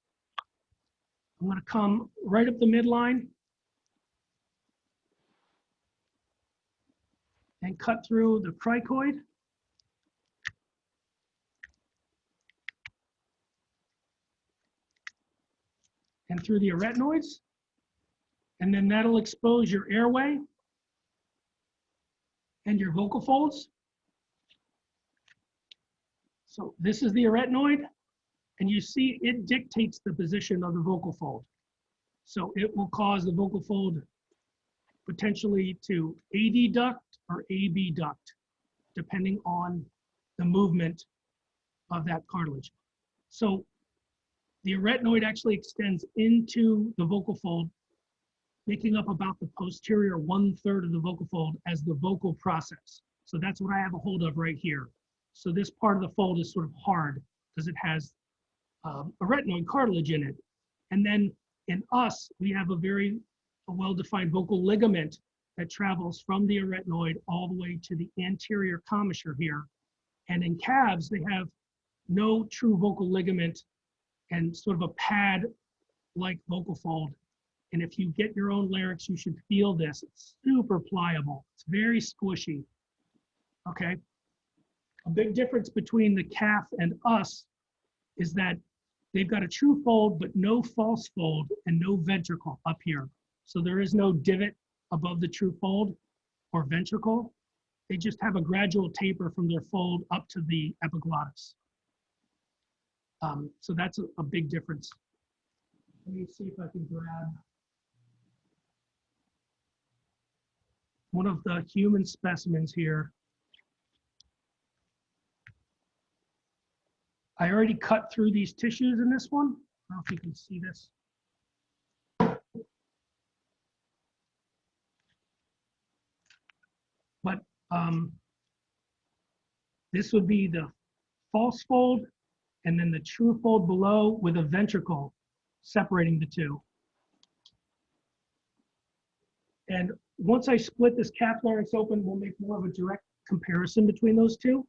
Speaker 1: I'm going to come right up the midline and cut through the cricoid. And through the arytenoids. And then that'll expose your airway and your vocal folds. So this is the arytenoid, and you see it dictates the position of the vocal fold. So it will cause the vocal fold potentially to AD duct or AB duct, depending on the movement of that cartilage. So the arytenoid actually extends into the vocal fold, making up about the posterior 1/3 of the vocal fold as the vocal process. So that's what I have a hold of right here. So this part of the fold is sort of hard because it has arytenoid cartilage in it. And then in us, we have a very well-defined vocal ligament that travels from the arytenoid all the way to the anterior commissure here. And in calves, they have no true vocal ligament and sort of a pad-like vocal fold. And if you get your own larynx, you should feel this. It's super pliable. It's very squishy. Okay. A big difference between the calf and us is that they've got a true fold, but no false fold and no ventricle up here. So there is no divot above the true fold or ventricle. They just have a gradual taper from their fold up to the epiglottis. So that's a big difference. Let me see if I can grab one of the human specimens here. I already cut through these tissues in this one. I don't know if you can see this. But this would be the false fold and then the true fold below with a ventricle separating the two. And once I split this calf larynx open, we'll make more of a direct comparison between those two.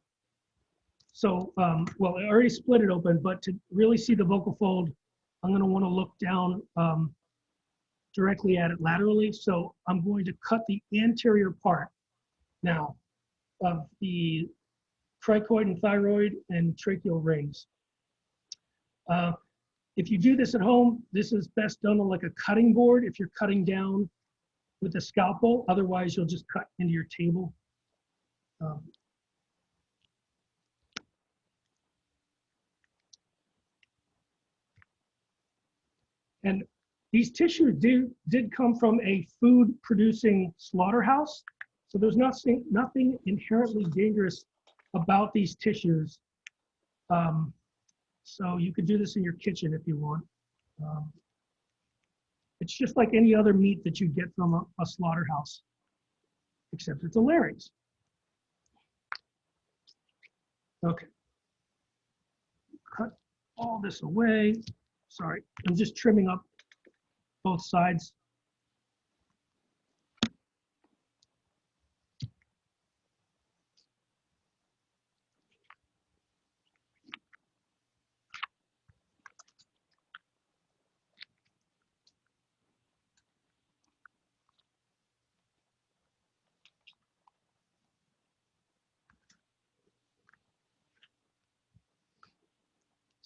Speaker 1: So, well, I already split it open, but to really see the vocal fold, I'm going to want to look down directly at it laterally. So I'm going to cut the anterior part now of the cricoid and thyroid and tracheal rings. If you do this at home, this is best done on like a cutting board if you're cutting down with a scalpel. Otherwise, you'll just cut into your table. And these tissues did come from a food-producing slaughterhouse. So there's nothing inherently dangerous about these tissues. So you could do this in your kitchen if you want. It's just like any other meat that you get from a slaughterhouse, except it's a larynx. Okay. Cut all this away. Sorry, I'm just trimming up both sides.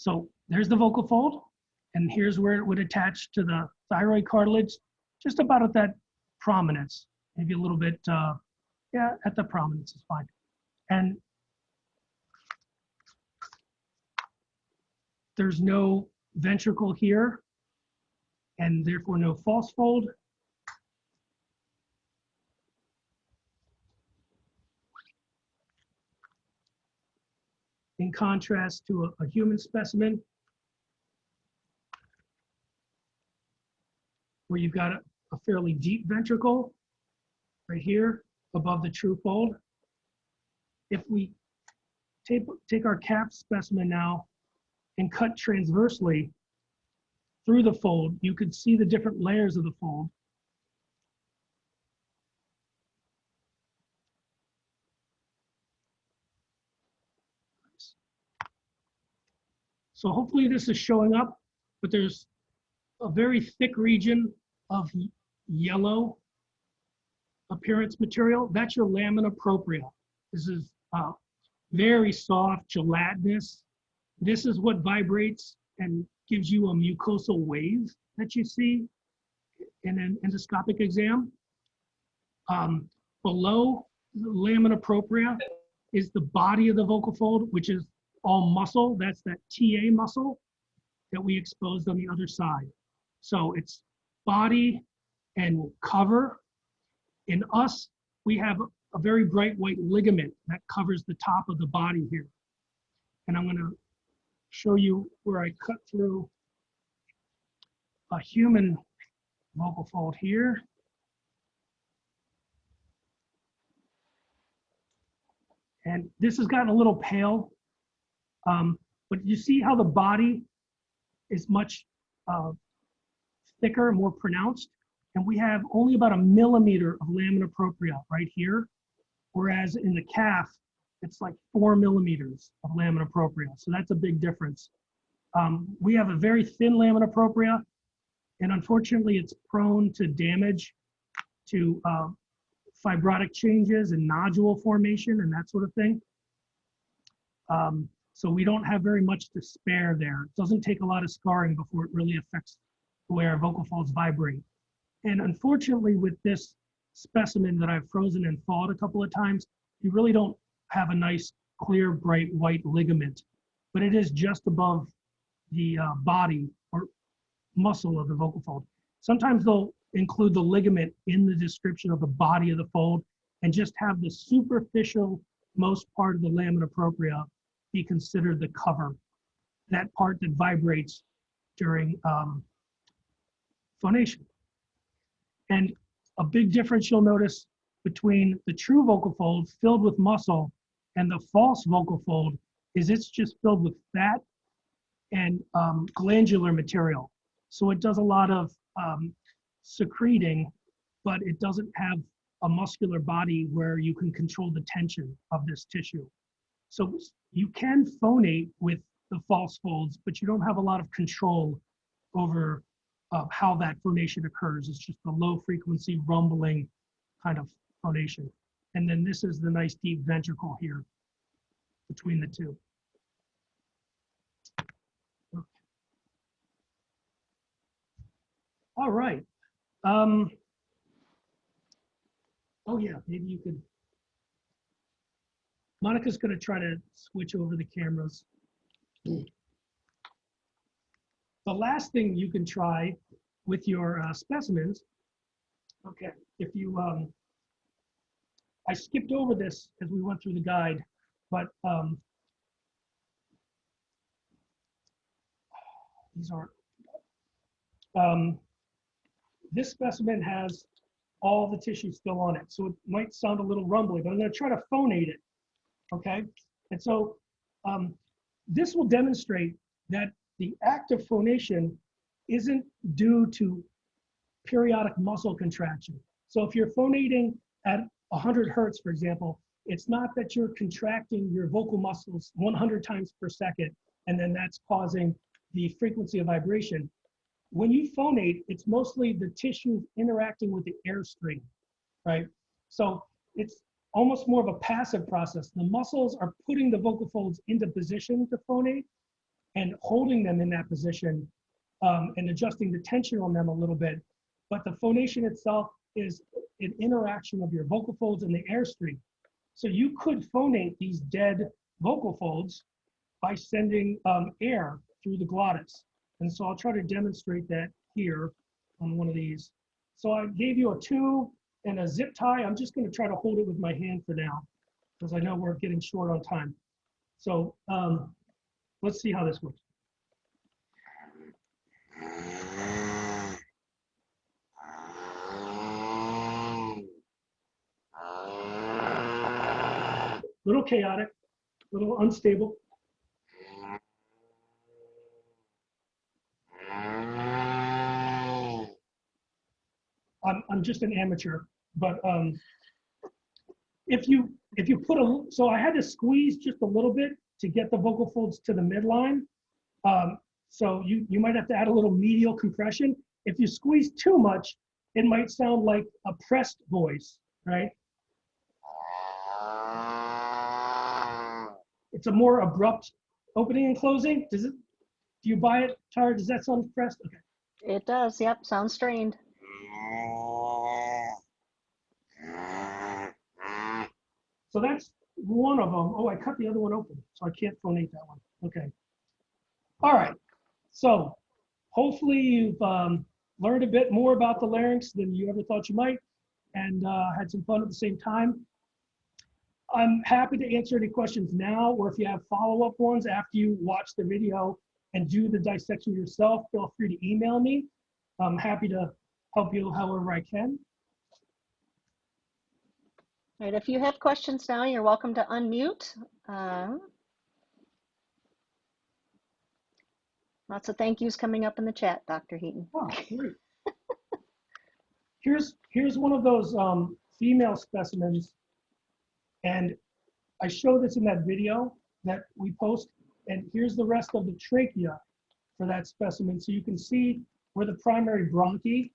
Speaker 1: So there's the vocal fold, and here's where it would attach to the thyroid cartilage, just about at that prominence, maybe a little bit, yeah, at the prominence is fine. And there's no ventricle here, and therefore no false fold. In contrast to a human specimen, where you've got a fairly deep ventricle right here above the true fold. If we take our cap specimen now and cut transversely through the fold, you could see the different layers of the fold. So hopefully this is showing up, but there's a very thick region of yellow appearance material. That's your lamina propria. This is very soft, gelatinous. This is what vibrates and gives you a mucosal wave that you see in an endoscopic exam. Below the lamina propria is the body of the vocal fold, which is all muscle. That's that TA muscle that we exposed on the other side. So it's body and cover. In us, we have a very bright white ligament that covers the top of the body here. And I'm gonna show you where I cut through a human vocal fold here. And this has gotten a little pale, but you see how the body is much thicker, more pronounced, and we have only about 1 millimeter of lamina propria right here, whereas in the calf, it's like 4 millimeters of lamina propria, so that's a big difference. We have a very thin lamina propria, and unfortunately it's prone to damage, to fibrotic changes and nodule formation and that sort of thing. So we don't have very much to spare there. It doesn't take a lot of scarring before it really affects the way our vocal folds vibrate. And unfortunately with this specimen that I've frozen and thawed a couple of times, you really don't have a nice, clear, bright white ligament, but it is just above the body or muscle of the vocal fold. Sometimes they'll include the ligament in the description of the body of the fold and just have the superficial most part of the lamina propria be considered the cover, that part that vibrates during phonation. And a big difference you'll notice between the true vocal fold filled with muscle and the false vocal fold is it's just filled with fat and glandular material. So it does a lot of secreting, but it doesn't have a muscular body where you can control the tension of this tissue. So you can phonate with the false folds, but you don't have a lot of control over how that phonation occurs. It's just a low frequency rumbling kind of phonation. And then this is the nice deep ventricle here between the two. Okay. All right. Oh yeah, maybe you could. Monica's going to try to switch over the cameras. The last thing you can try with your specimens, okay, if you, I skipped over this as we went through the guide, but these aren't, this specimen has all the tissue still on it, so it might sound a little rumbly, but I'm going to try to phonate it. Okay, and so this will demonstrate that the act of phonation isn't due to periodic muscle contraction. So if you're phonating at 100 hertz, for example, it's not that you're contracting your vocal muscles 100 times per second, and then that's causing the frequency of vibration. When you phonate, it's mostly the tissue interacting with the airstream, right? So it's almost more of a passive process. The muscles are putting the vocal folds into position to phonate, and holding them in that position and adjusting the tension on them a little bit. But the phonation itself is an interaction of your vocal folds and the airstream. So you could phonate these dead vocal folds by sending air through the glottis. And so I'll try to demonstrate that here on one of these. So I gave you a tube and a zip tie. I'm just going to try to hold it with my hand for now, because I know we're getting short on time. So let's see how this works. Little chaotic, little unstable. I'm just an amateur, but if you put so I had to squeeze just a little bit to get the vocal folds to the midline. So you might have to add a little medial compression. If you squeeze too much, it might sound like a pressed voice, right? It's a more abrupt opening and closing. Do you buy it, Tara? Does that sound pressed? Okay.
Speaker 3: It does, yep, sounds strained.
Speaker 1: So that's one of them. Oh, I cut the other one open, so I can't phonate that one. Okay. All right. So hopefully you've learned a bit more about the larynx than you ever thought you might, and had some fun at the same time. I'm happy to answer any questions now, or if you have follow-up ones after you watch the video and do the dissection yourself, feel free to email me. I'm happy to help you however I can.
Speaker 3: All right, if you have questions now, you're welcome to unmute. Lots of thank yous coming up in the chat, Dr. Heaton.
Speaker 1: Oh, great. Here's one of those female specimens, and I show this in that video that we post, and here's the rest of the trachea for that specimen. So you can see where the primary bronchi,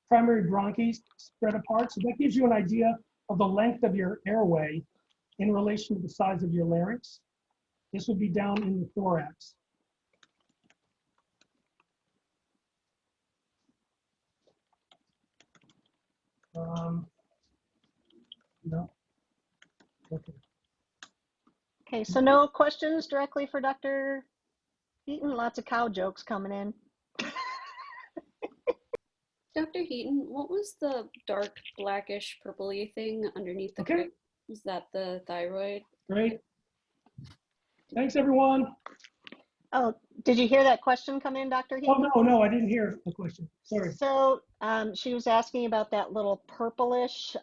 Speaker 1: primary bronchi spread apart. So that gives you an idea of the length of your airway in relation to the size of your larynx. This would be down in the thorax. No. Okay.
Speaker 3: Okay, so no questions directly for Dr. Heaton. Lots of cow jokes coming in.
Speaker 6: Dr. Heaton, what was the dark blackish purpley thing underneath the
Speaker 1: Okay.
Speaker 6: crick? Was that the thyroid?
Speaker 1: Great. Thanks, everyone.
Speaker 3: Oh, did you hear that question come in, Dr. Heaton?
Speaker 1: Oh, no, I didn't hear the question. Sorry.
Speaker 3: So she was asking about that little purplish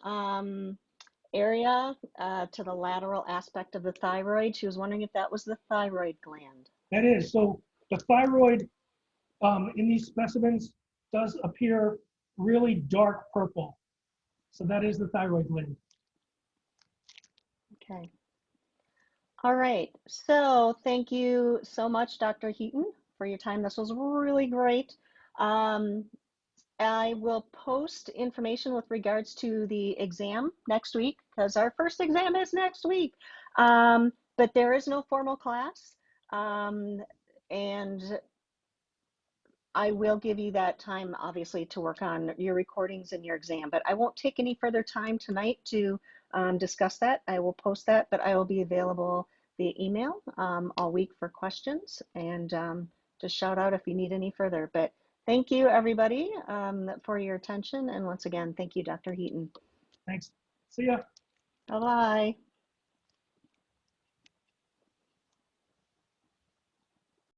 Speaker 3: area to the lateral aspect of the thyroid. She was wondering if that was the thyroid gland.
Speaker 1: That is. So the thyroid in these specimens does appear really dark purple. So that is the thyroid gland.
Speaker 3: Okay. All right. So thank you so much, Dr. Heaton, for your time. This was really great. I will post information with regards to the exam next week, because our first exam is next week. But there is no formal class. And I will give you that time, obviously, to work on your recordings and your exam. But I won't take any further time tonight to discuss that. I will post that, but I will be available via email all week for questions, and just shout out if you need any further. But thank you, everybody, for your attention. And once again, thank you, Dr. Heaton.
Speaker 1: Thanks. See ya.
Speaker 3: Bye-bye.